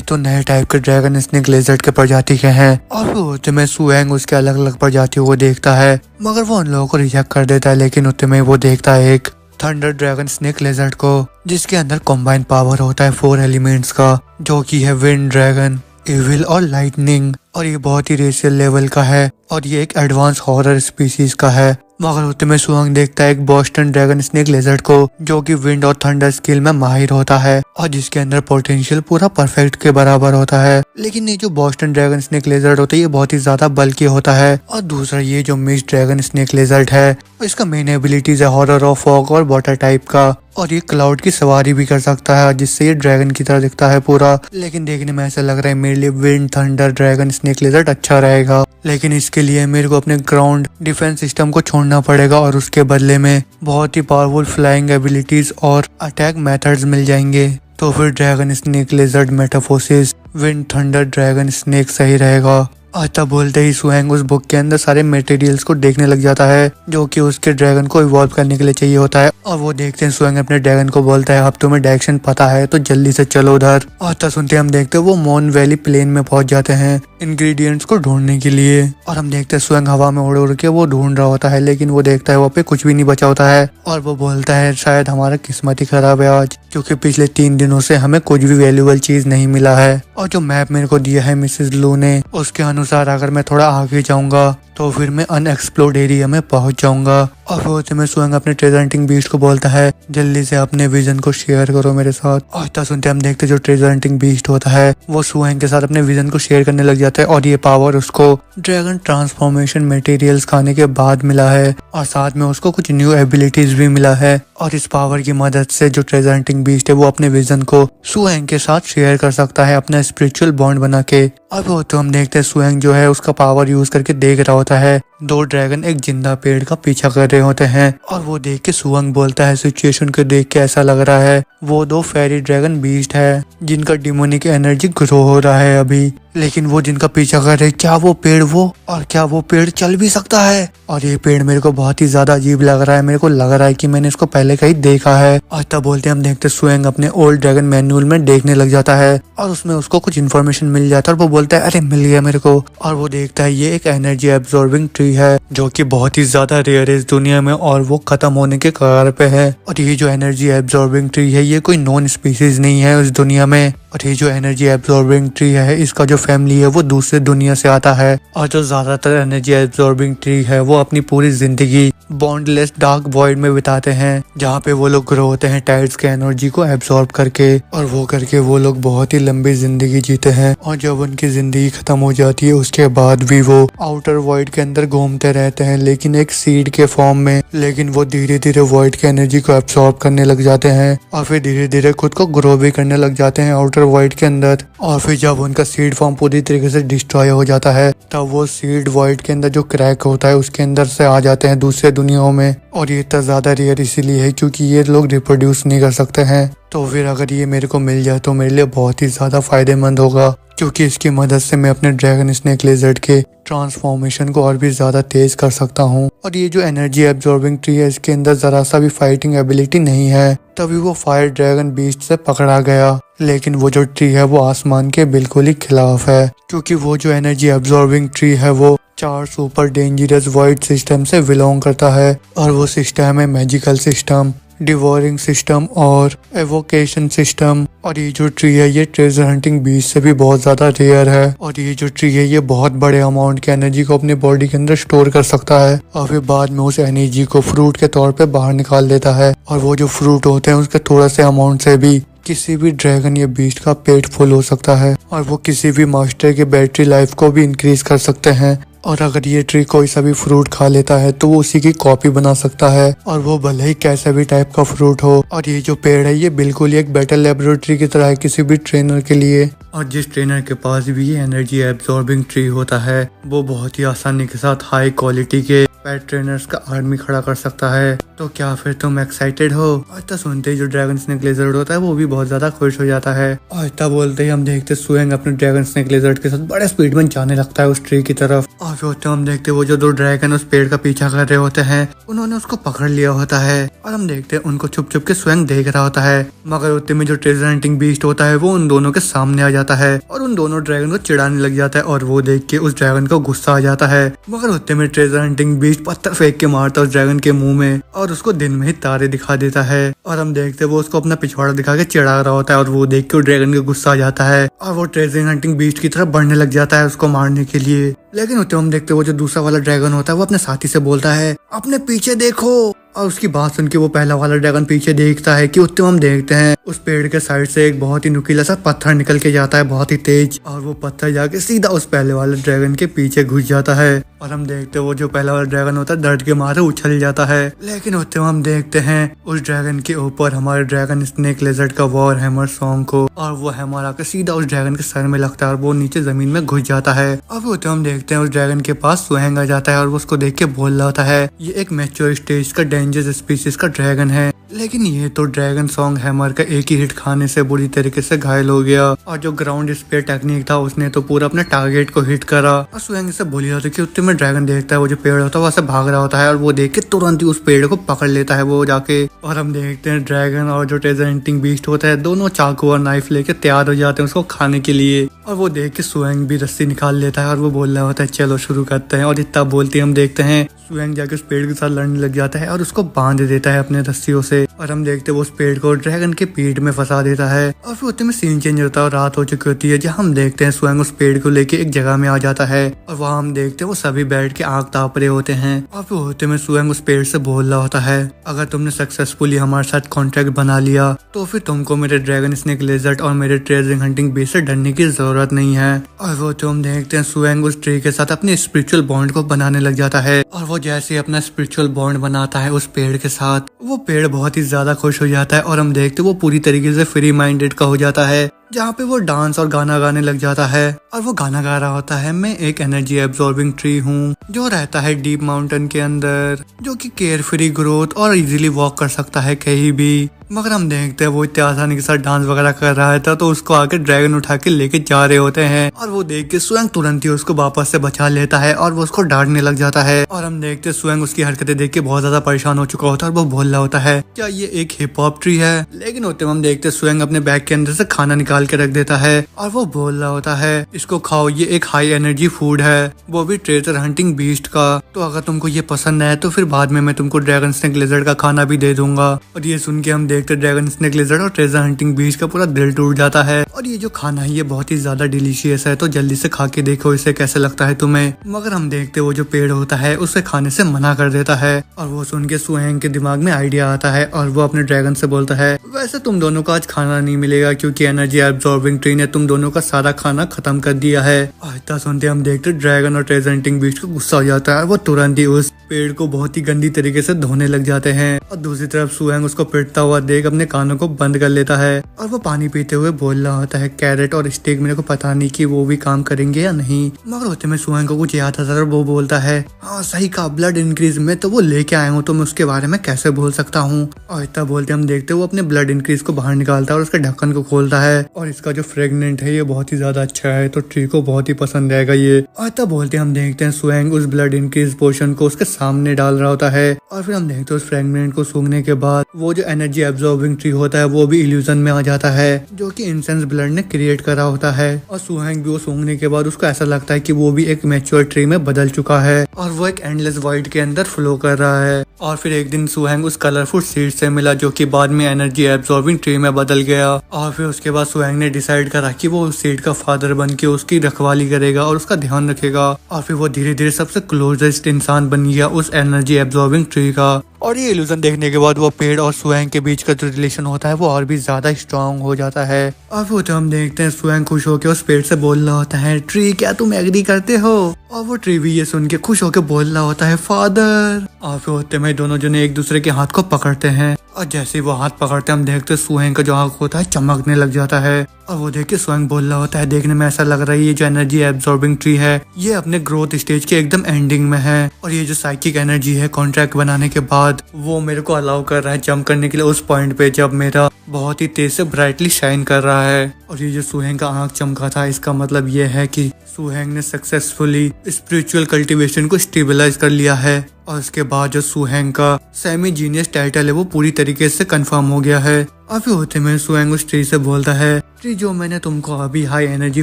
तो नए टाइप के ड्रैगन स्नेक लिजर्ड के प्रजाति के हैं। और फिर होते में सुएंग उसके अलग अलग प्रजातियों को देखता है मगर वो उन लोगों को रिजेक्ट कर देता है। लेकिन उतने में वो देखता है एक थंडर ड्रैगन स्नेक लिजर्ड को जिसके अंदर कॉम्बाइन पावर होता है 4 एलिमेंट्स का जो कि है विंड ड्रैगन, इविल और लाइटनिंग। और ये बहुत ही रेशियल लेवल का है और ये एक एडवांस हॉरर स्पीसीज का है। मगर होते में सुएंग देखता है एक बॉस्टन ड्रैगन स्नेक लिजर्ड को जो कि विंड और थंडर स्किल में माहिर होता है और जिसके अंदर पोटेंशियल पूरा परफेक्ट के बराबर होता है। लेकिन ये जो बॉस्टन ड्रैगन स्नेक लिजर्ड होता है ये बहुत ही ज्यादा बल्कि होता है। और दूसरा ये जो मिस ड्रैगन स्नेक लिजर्ड है इसका मेन एबिलिटीज है हॉरर ऑफ फॉग और वाटर टाइप का और ये क्लाउड की सवारी भी कर सकता है, जिससे ये ड्रैगन की तरह दिखता है पूरा। लेकिन देखने में ऐसा लग रहा है मेरे लिए wind thunder dragon snake lizard अच्छा रहेगा, लेकिन इसके लिए मेरे को अपने ग्राउंड डिफेंस सिस्टम को छोड़ना पड़ेगा और उसके बदले में बहुत ही पावरफुल फ्लाइंग एबिलिटीज और अटैक मेथड्स मिल जाएंगे। तो फिर dragon snake lizard metamorphosis wind thunder dragon snake सही रहेगा। आता बोलते ही सुएंग उस बुक के अंदर सारे मटेरियल्स को देखने लग जाता है जो कि उसके ड्रैगन को इवॉल्व करने के लिए चाहिए होता है। और वो देखते हैं सुएंग अपने ड्रैगन को बोलता है अब तुम्हें डायरेक्शन पता है तो जल्दी से चलो उधर। आता सुनते हम देखते हैं वो मॉन वैली प्लेन में पहुंच जाते हैं इंग्रेडिएंट्स को ढूंढने के लिए। और हम देखते हैं सुएंग हवा में उड़ उड़ के वो ढूंढ रहा होता है, लेकिन वो देखता है वहाँ पे कुछ भी नहीं बचा होता है। और वो बोलता है शायद हमारा किस्मत ही खराब है आज, क्योंकि पिछले 3 दिनों से हमें कुछ भी वैल्यूएबल चीज नहीं मिला है। और जो मैप मेरे को दिया है मिसेस लू ने, उसके अनुसार अगर मैं थोड़ा आगे जाऊंगा तो फिर मैं अनएक्सप्लोर्ड एरिया में पहुंच जाऊंगा। और फिर मैं सुएंग अपने ट्रेजर हंटिंग बीस्ट को बोलता है जल्दी से अपने विजन को शेयर करो मेरे साथ। और इतना सुनते हम देखते जो ट्रेजर हंटिंग बीस्ट होता है वो सुएंग के साथ अपने विजन को शेयर करने लग जाता है। और ये पावर उसको ड्रैगन ट्रांसफॉर्मेशन मटेरियल्स खाने के बाद मिला है, और साथ में उसको कुछ न्यू एबिलिटीज भी मिला है। और इस पावर की मदद से जो ट्रेजर हंटिंग बीस्ट है वो अपने विजन को सुएंग के साथ शेयर कर सकता है अपना स्पिरिचुअल बॉन्ड बना के। अब वो तो हम देखते हैं सुएंग जो है उसका पावर यूज करके देख रहा होता है 2 ड्रैगन एक जिंदा पेड़ का पीछा कर रहे होते हैं। और वो देख के सुएंग बोलता है सिचुएशन को देख के ऐसा लग रहा है वो 2 फेरी ड्रैगन बीस्ट है जिनका डिमोनिक एनर्जी ग्रो हो रहा है अभी, लेकिन वो जिनका पीछा कर रहे क्या वो पेड़ चल भी सकता है। और ये पेड़ मेरे को बहुत ही ज्यादा अजीब लग रहा है, मेरे को लग रहा है कि मैंने इसको पहले कहीं देखा है। और तब बोलते हम देखते सुएंग अपने ओल्ड ड्रैगन मैनुअल में देखने लग जाता है और उसमें उसको कुछ इन्फॉर्मेशन मिल जाता है। और वो बोलता है अरे मिल गया मेरे को। और वो देखता है ये एक एनर्जी एब्जॉर्बिंग ट्री है जो कि बहुत ही ज्यादा रेयर है इस दुनिया में और वो खत्म होने के कगार पे है। और ये जो एनर्जी एब्जॉर्बिंग ट्री है ये कोई नॉन स्पीसीज नहीं है इस दुनिया में। और ये जो एनर्जी एब्जॉर्बिंग ट्री है इसका जो फैमिली है वो दूसरे दुनिया से आता है। और जो ज्यादातर एनर्जी एब्जॉर्बिंग ट्री है वो अपनी पूरी जिंदगी बॉन्डलेस डार्क वॉइड में बिताते हैं, जहाँ पे वो लोग ग्रो होते हैं टाइड्स के एनर्जी को एब्जॉर्ब करके। और वो करके वो लोग बहुत ही लंबी जिंदगी जीते हैं। और जब उनकी जिंदगी खत्म हो जाती है उसके बाद भी वो आउटर वॉइड के अंदर घूमते रहते हैं, लेकिन एक सीड के फॉर्म में। लेकिन वो धीरे धीरे वॉइड की एनर्जी को एब्जॉर्ब करने लग जाते हैं और फिर धीरे धीरे खुद को ग्रो भी करने लग जाते हैं आउटर वॉइड के अंदर। और फिर जब उनका सीड फॉर्म पूरी तरीके से डिस्ट्रॉय हो जाता है तब वो सीड वॉइड के अंदर जो क्रैक होता है उसके अंदर से आ जाते हैं दूसरे दुनियाओं में। और ये इतना ज्यादा रेयर इसीलिए है क्योंकि ये लोग रिप्रोड्यूस नहीं कर सकते हैं। तो फिर अगर ये मेरे को मिल जाए तो मेरे लिए बहुत ही ज्यादा फायदेमंद होगा, क्योंकि इसकी मदद से मैं अपने ड्रैगन स्नेक लिजर्ड के ट्रांसफॉर्मेशन को और भी ज्यादा तेज कर सकता हूँ। और ये जो एनर्जी एब्जॉर्बिंग ट्री है इसके अंदर जरा सा भी फाइटिंग एबिलिटी नहीं है, तभी वो फायर ड्रैगन बीस्ट से पकड़ा गया। लेकिन वो जो ट्री है वो आसमान के बिल्कुल ही खिलाफ है, क्योंकि वो जो एनर्जी एब्जॉर्बिंग ट्री है वो 4 सुपर डेंजरस वॉइड सिस्टम से बिलोंग करता है। और वो सिस्टम है मैजिकल सिस्टम, डिवोरिंग सिस्टम और एवोकेशन सिस्टम। और ये जो ट्री है ये ट्रेजर हंटिंग बीस्ट से भी बहुत ज्यादा रेयर है। और ये जो ट्री है ये बहुत बड़े अमाउंट की एनर्जी को अपने बॉडी के अंदर स्टोर कर सकता है और फिर बाद में उस एनर्जी को फ्रूट के तौर पे बाहर निकाल देता है। और वो जो फ्रूट होते हैं उसके थोड़ा से अमाउंट से भी किसी भी ड्रैगन या बीस्ट का पेट फुल हो सकता है और वो किसी भी मास्टर की बैटरी लाइफ को भी इंक्रीज कर सकते हैं। और अगर ये ट्री कोई सा भी फ्रूट खा लेता है तो वो उसी की कॉपी बना सकता है, और वो भले ही कैसा भी टाइप का फ्रूट हो। और ये जो पेड़ है ये बिल्कुल ही एक बैटल लेबोरेटरी की तरह है किसी भी ट्रेनर के लिए। और जिस ट्रेनर के पास भी ये एनर्जी एब्जॉर्बिंग ट्री होता है वो बहुत ही आसानी के साथ हाई क्वालिटी के पेट ट्रेनर्स का आर्मी खड़ा कर सकता है। तो क्या फिर तुम एक्साइटेड हो? और तब सुनते ही जो ड्रैगन स्नेक लिजर्ड होता है वो भी बहुत ज्यादा खुश हो जाता है। और तब बोलते ही हम देखते सुएंग अपने ड्रैगन स्नेक लिजर्ड के साथ बड़े स्पीड में जाने लगता है उस ट्री की तरफ। और फिर हम देखते वो जो 2 ड्रैगन उस पेड़ का पीछा कर रहे होते हैं उन्होंने उसको पकड़ लिया होता है। और हम देखते हैं उनको छुप छुप के सुएंग देख रहा होता है, मगर उतने में जो ट्रेजर हंटिंग बीस्ट होता है वो उन दोनों के सामने आ जाता है और उन दोनों ड्रैगन को चिढ़ाने लग जाता है। और वो देख के उस ड्रैगन को गुस्सा आ जाता है, मगर उतने में ट्रेजर हंटिंग बीस्ट पत्थर फेंक के मारता है उस ड्रैगन के मुंह में और उसको दिन में ही तारे दिखा देता है। और हम देखते वो उसको अपना पिछवाड़ा दिखा के चिढ़ा रहा होता है और वो देख के ड्रैगन को गुस्सा आ जाता है और वो ट्रेजर हंटिंग बीस्ट की तरफ बढ़ने लग जाता है उसको मारने के लिए। लेकिन उतने हम देखते वो जो दूसरा वाला ड्रैगन होता है वो अपने साथी से बोलता है अपने पीछे देखो। और उसकी बात सुन के वो पहला वाला ड्रैगन पीछे देखता है कि उत्तम हम देखते हैं उस पेड़ के साइड से एक बहुत ही नुकीला सा पत्थर निकल के जाता है बहुत ही तेज, और वो पत्थर जाके सीधा उस पहले वाले ड्रैगन के पीछे घुस जाता है। और हम देखते हैं वो जो पहला वाला ड्रैगन होता है दर्द के मारे उछल जाता है। लेकिन उत्तम हम देखते हैं उस ड्रैगन के ऊपर हमारे ड्रैगन स्नेक लेजर्ड का वॉर हैमर सॉन्ग को, और वो हैमर आकर सीधा उस ड्रैगन के सर में लगता है और वो नीचे जमीन में घुस जाता है। और फिर उत्तम हम देखते हैं उस ड्रैगन के पास सुहेंग आ जाता है और वो उसको देख के बोल रहा होता है ये एक मैच्योर स्टेज का डेंजरस स्पीसीज का ड्रैगन है, लेकिन ये तो ड्रैगन सॉन्ग हैमर का एक ही हिट खाने से बुरी तरीके से घायल हो गया, और जो ग्राउंड स्पेयर टेक्निक था उसने तो पूरा अपने टारगेट को हिट करा। और सुहेंग से बोली जाती है कि उत्तम में ड्रैगन देखता है वो जो पेड़ होता है वहाँ से भाग रहा होता है, और वो देख के तुरंत ही उस पेड़ को पकड़ लेता है वो जाके। और हम देखते हैं ड्रैगन और जो ट्रेजर हंटिंग बीस्ट होता है दोनों चाकू और नाइफ लेके तैयार हो जाते हैं उसको खाने के लिए। और वो देख के सुहेंग भी रस्सी निकाल लेता है और वो बोल रहा होता है चलो शुरू करते हैं। और इतना बोलते हम देखते हैं सुहेंग जाके उस पेड़ के साथ लड़ने लग जाता है और उसको बांध देता है अपने रस्सियों से। और हम देखते हैं वो उस पेड़ को ड्रैगन के पीठ में फंसा देता है। और फिर उतने में सीन चेंज होता है और रात हो चुकी होती है, जहाँ हम देखते हैं सुहेंग उस पेड़ को लेके एक जगह में आ जाता है, और वहाँ हम देखते हैं वो सभी बैठ के आग ताप रहे होते हैं। और फिर होते में सुहेंग उस पेड़ से बोल रहा होता है अगर तुमने सक्सेसफुली हमारे साथ कॉन्ट्रैक्ट बना लिया तो फिर तुमको मेरे ड्रैगन स्नेक लेजर्ड और मेरे ट्रेजर हंटिंग बेस से डरने की जरूरत नहीं है। और वो तो हम देखते हैं सुहेंग उस ट्री के साथ अपने स्पिरिचुअल बॉन्ड को बनाने लग जाता है, और वो जैसे अपना स्पिरिचुअल बॉन्ड बनाता है उस पेड़ के साथ वो पेड़ बहुत ही ज्यादा खुश हो जाता है, और हम देखते हैं वो पूरी तरीके से फ्री माइंडेड का हो जाता है, जहाँ पे वो डांस और गाना गाने लग जाता है। और वो गाना गा रहा होता है मैं एक एनर्जी एब्जॉर्बिंग ट्री हूँ जो रहता है डीप माउंटेन के अंदर, जो कि केयर फ्री ग्रोथ और इजीली वॉक कर सकता है कहीं भी। मगर हम देखते हैं वो इतने आसानी के साथ डांस वगैरह कर रहा था तो उसको आके ड्रैगन उठा के लेके जा रहे होते हैं, और वो देख के स्वयं तुरंत ही उसको वापस से बचा लेता है और वो उसको डांटने लग जाता है। और हम देखते हैं स्वयं उसकी हरकतें देख के बहुत ज्यादा परेशान हो चुका होता है और वो बोल रहा होता है क्या ये एक हिप हॉप ट्री है। लेकिन होते हम देखते हैं स्वयं अपने बैग के अंदर से खाना निकाल के रख देता है और वो बोल रहा होता है इसको खाओ, ये एक हाई एनर्जी फूड है, वो भी ट्रेजर हंटिंग बीस्ट का, तो अगर तुमको ये पसंद है तो फिर बाद में मैं तुमको ड्रैगन स्नेक लिजर्ड का खाना भी दे दूंगा। और ये सुन के हम देखते ड्रैगन स्नेक लिजर्ड और ट्रेजर हंटिंग बीस्ट का पूरा दिल टूट जाता है, और ये जो खाना है ये बहुत ही ज्यादा डिलीशियस है तो जल्दी से खा के देखो इसे कैसे लगता है तुम्हें। मगर हम देखते वो जो पेड़ होता है उसे खाने से मना कर देता है, और वो सुन के सुहेंग के दिमाग में आइडिया आता है और वो अपने ड्रैगन से बोलता है वैसे तुम दोनों को आज खाना नहीं मिलेगा क्योंकि एनर्जी एब्जॉर्बिंग ट्री ने तुम दोनों का सारा खाना खत्म कर दिया है। और इतना सुनते हम देखते ड्रैगन और ट्रेजर हंटिंग बीस्ट को गुस्सा हो जाता है, वो तुरंत ही उस पेड़ को बहुत ही गंदी तरीके से धोने लग जाते हैं। और दूसरी तरफ सुहेंग उसको पिटता हुआ देख अपने कानों को बंद कर लेता है और वो पानी पीते हुए बोल रहा होता है कैरेट और स्टेक मेरे को पता नहीं कि वो भी काम करेंगे या नहीं। मगर होते में सुहेंग को कुछ याद आता है, वो बोलता है हाँ सही कहा, ब्लड इंक्रीज में तो वो लेके आया हूँ तो मैं उसके बारे में कैसे बोल सकता हूँ। और इतना बोलते हम देखते वो अपने ब्लड इंक्रीज को बाहर निकालता है और उसके ढक्कन को खोलता है, और इसका जो फ्रेगनेंट है ये बहुत ही ज्यादा अच्छा है तो ट्री को बहुत ही पसंद आएगा ये। और इतना बोलते हम देखते हैं सुहेंग उस ब्लड इंक्रीज पोर्शन को उसके सामने डाल रहा होता है, और फिर हम देखते हैं उस फ्रेगनेंट को सूंघने के बाद वो जो एनर्जी एब्जॉर्बिंग ट्री होता है वो भी इल्यूजन में आ जाता है जो कि इंसेंस ब्लड ने क्रिएट करा होता है। और सुहेंग भी वो सूंघने के बाद उसको ऐसा लगता है कि वो भी एक मैच्योर ट्री में बदल चुका है और वो एक एंडलेस वाइड के अंदर फ्लो कर रहा है। और फिर एक दिन सुहेंग उस कलरफुल सीड से मिला जो कि बाद में एनर्जी एब्जॉर्बिंग ट्री में बदल गया, और फिर उसके बाद सुहेंग ने डिसाइड करा कि वो उस सीड का फादर बन के उसकी रखवाली करेगा और उसका ध्यान रखेगा, और फिर वो धीरे धीरे सबसे क्लोजेस्ट इंसान बन गया उस एनर्जी एब्जॉर्बिंग ट्री का। और ये इल्यूजन देखने के बाद वो पेड़ और सुहेंग के बीच का जो रिलेशन होता है वो और भी ज्यादा स्ट्रांग हो जाता है। और फिर हम देखते हैं सुहेंग खुश होकर उस पेड़ से बोल रहा होता है ट्री क्या तुम एग्री करते हो, और वो ट्री भी ये सुन के खुश होकर बोल रहा होता है फादर। और फिर होते में दोनों जने एक दूसरे के हाथ को पकड़ते हैं, और जैसे वो हाथ पकड़ते हम देखते सुहेंग का जो आँख होता है चमकने लग जाता है, और वो देख के सुहेंग बोल रहा होता है देखने में ऐसा लग रहा है ये जो एनर्जी एब्जॉर्बिंग ट्री है ये अपने ग्रोथ स्टेज के एकदम एंडिंग में है, और ये जो साइकिक एनर्जी है कॉन्ट्रैक्ट बनाने के बाद वो मेरे को अलाउ कर रहा है जंप करने के लिए उस पॉइंट पे जब मेरा बहुत ही तेज से ब्राइटली शाइन कर रहा है। और ये जो सुहेंग का आँख चमका था इसका मतलब ये है कि सुहेंग ने सक्सेसफुली स्पिरिचुअल कल्टीवेशन को स्टेबलाइज कर लिया है, और उसके बाद जो सुहेंग का सेमी जीनियस टाइटल है वो पूरी तरीके से कंफर्म हो गया है। और फिर होते में सुहेंग उस ट्री से बोलता है ट्री जो मैंने तुमको अभी हाई एनर्जी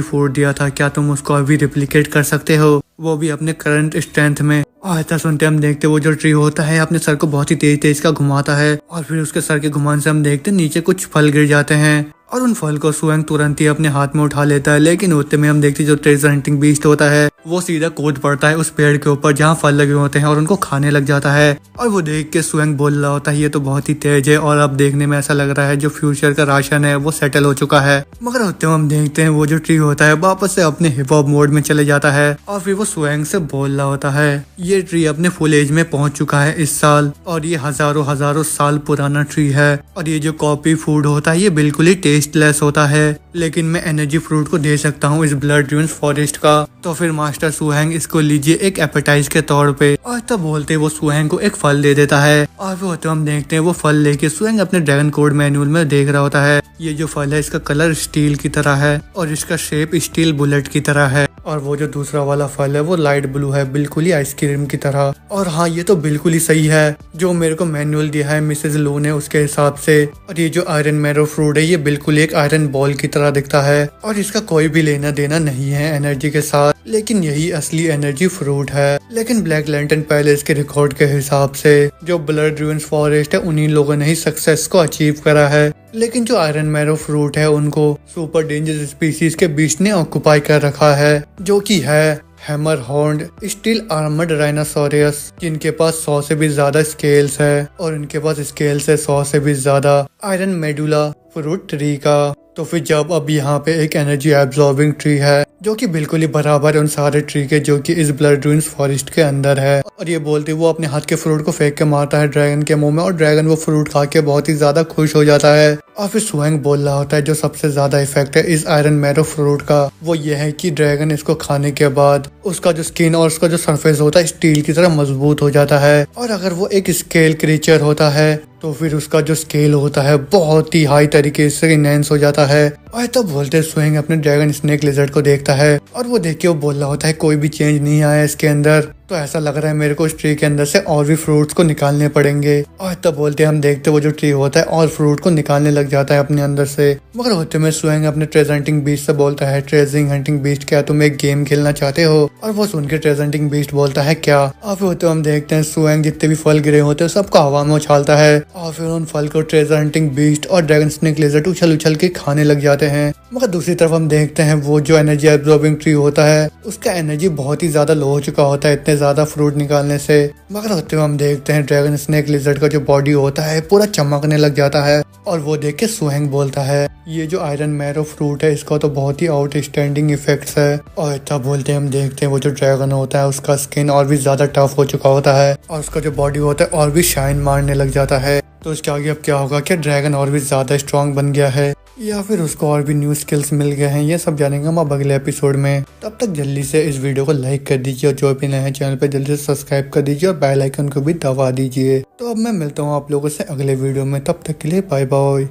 फूड दिया था क्या तुम उसको अभी रिप्लिकेट कर सकते हो, वो भी अपने करंट स्ट्रेंथ में। और ऐसा सुनते हम देखते वो जो ट्री होता है अपने सर को बहुत ही तेज तेज का घुमाता है, और फिर उसके सर के घुमान से हम देखते नीचे कुछ फल गिर जाते हैं, और उन फल को सुहेंग तुरंत ही अपने हाथ में उठा लेता है। लेकिन होते में हम देखते जो ट्रेजर हंटिंग बीस्ट होता है वो सीधा कूद पड़ता है उस पेड़ के ऊपर जहाँ फल लगे होते हैं और उनको खाने लग जाता है। और वो देख के सुएंग बोल रहा होता है ये तो बहुत ही तेज है और अब देखने में ऐसा लग रहा है जो फ्यूचर का राशन है वो सेटल हो चुका है। मगर होते हुए हम देखते हैं वो जो ट्री होता है वापस से अपने हिप हॉप मोड में चले जाता है और फिर वो सुएंग से बोल रहा होता है ये ट्री अपने फुल एज में पहुंच चुका है इस साल और ये हजारों हजारों साल पुराना ट्री है और ये जो कॉफी फूड होता है ये बिल्कुल ही टेस्टलेस होता है, लेकिन मैं एनर्जी फ्रूट को दे सकता हूँ इस ब्लड ड्यून्स फॉरेस्ट का। तो फिर मास्टर सुहेंग इसको लीजिए एक एपेटाइज के तौर पे। और तब बोलते वो सुहेंग को एक फल दे देता है और फिर होते हम देखते हैं वो फल लेके सुहेंग अपने ड्रैगन कोड मैनुअल में देख रहा होता है। ये जो फल है इसका कलर स्टील की तरह है और इसका शेप स्टील बुलेट की तरह है और वो जो दूसरा वाला फल है वो लाइट ब्लू है बिल्कुल ही आइसक्रीम की तरह। और हाँ ये तो बिल्कुल ही सही है जो मेरे को मैनुअल दिया है मिसेज लो ने उसके हिसाब से। और ये जो आयरन मैरो फ्रूट है ये बिल्कुल एक आयरन बॉल की तरह दिखता है और इसका कोई भी लेना देना नहीं है एनर्जी के साथ, लेकिन यही असली एनर्जी फ्रूट है। लेकिन ब्लैक लैंटर्न पैलेस के रिकॉर्ड के हिसाब से जो ब्लड ड्यून्स फॉरेस्ट है उन्हीं लोगों ने ही सक्सेस को अचीव करा है, लेकिन जो आयरन मैरो फ्रूट है उनको सुपर डेंजरस स्पीसीज के बीच ने ऑक्युपाई कर रखा है जो कि है hammer horned steel armoured rhinoceros, जिनके पास 100 से भी ज्यादा स्केल्स है और इनके पास स्केल्स है 100 से भी ज्यादा आयरन मेडुला फ्रूट ट्री का। तो फिर जब अब यहाँ पे एक एनर्जी एब्जॉर्बिंग ट्री है जो कि बिल्कुल ही बराबर है उन सारे ट्री के जो कि इस ब्लड ड्यून्स फॉरेस्ट के अंदर है। और ये बोलते वो अपने हाथ के फ्रूट को फेंक के मारता है ड्रैगन के मुंह में और ड्रैगन वो फ्रूट खा के बहुत ही ज्यादा खुश हो जाता है। और फिर सुहेंग बोल रहा होता है जो सबसे ज्यादा इफेक्ट है इस आयरन मैरो फ्रूट का वो ये है कि ड्रैगन इसको खाने के बाद उसका जो स्किन और उसका जो सरफेस होता है स्टील की तरह मजबूत हो जाता है और अगर वो एक स्केल क्रीचर होता है तो फिर उसका जो स्केल होता है बहुत ही हाई तरीके से इनहेंस हो जाता है। और तब बोलते सुहेंग अपने ड्रैगन स्नेक लिजर्ड को देखता है और वो देख के वो बोल रहा होता है कोई भी चेंज नहीं आया इसके अंदर, तो ऐसा लग रहा है मेरे को इस ट्री के अंदर से और भी फ्रूट्स को निकालने पड़ेंगे। और तब बोलते हम देखते वो जो ट्री होता है और फ्रूट को निकालने लग जाता है अपने अंदर से। मगर होते में सुहेंग अपने ट्रेजर हंटिंग बीस्ट से बोलता है ट्रेजिंग हंटिंग बीस्ट क्या तुम एक गेम खेलना चाहते हो? और वो सुन के ट्रेजर हंटिंग बीस्ट बोलता है क्या। और फिर होते हम देखते हैं सुहेंग जितने भी फल गिरे होते हैं सबको हवा में उछालता है और फिर उन फल को ट्रेजर हंटिंग बीस्ट और ड्रैगन स्नेक लिजर्ड उछल उछल के खाने लग जाते हैं। मगर दूसरी तरफ हम देखते हैं वो जो एनर्जी एब्जॉर्बिंग ट्री होता है उसका एनर्जी बहुत ही ज्यादा लो हो चुका होता है इतने ज्यादा फ्रूट निकालने से। मगर होते हुए हम देखते हैं ड्रैगन स्नेक लिजर्ड का जो बॉडी होता है पूरा चमकने लग जाता है और वो देख के सुहेंग बोलता है ये जो आयरन मैरो फ्रूट है इसका तो बहुत ही आउटस्टैंडिंग इफेक्ट्स है। और तब बोलते हैं हम देखते हैं वो जो ड्रैगन होता है उसका स्किन और भी ज्यादा टफ हो चुका होता है और उसका जो बॉडी होता है और भी शाइन मारने लग जाता है। तो इसके आगे अब क्या होगा, क्या ड्रैगन और भी ज्यादा स्ट्रांग बन गया है या फिर उसको और भी न्यू स्किल्स मिल गए हैं, ये सब जानेंगे हम अब अगले एपिसोड में। तब तक जल्दी से इस वीडियो को लाइक कर दीजिए और जो भी नए हैं चैनल पे जल्दी से सब्सक्राइब कर दीजिए और बेल आइकन को भी दबा दीजिए। तो अब मैं मिलता हूँ आप लोगों से अगले वीडियो में, तब तक के लिए बाय बाय।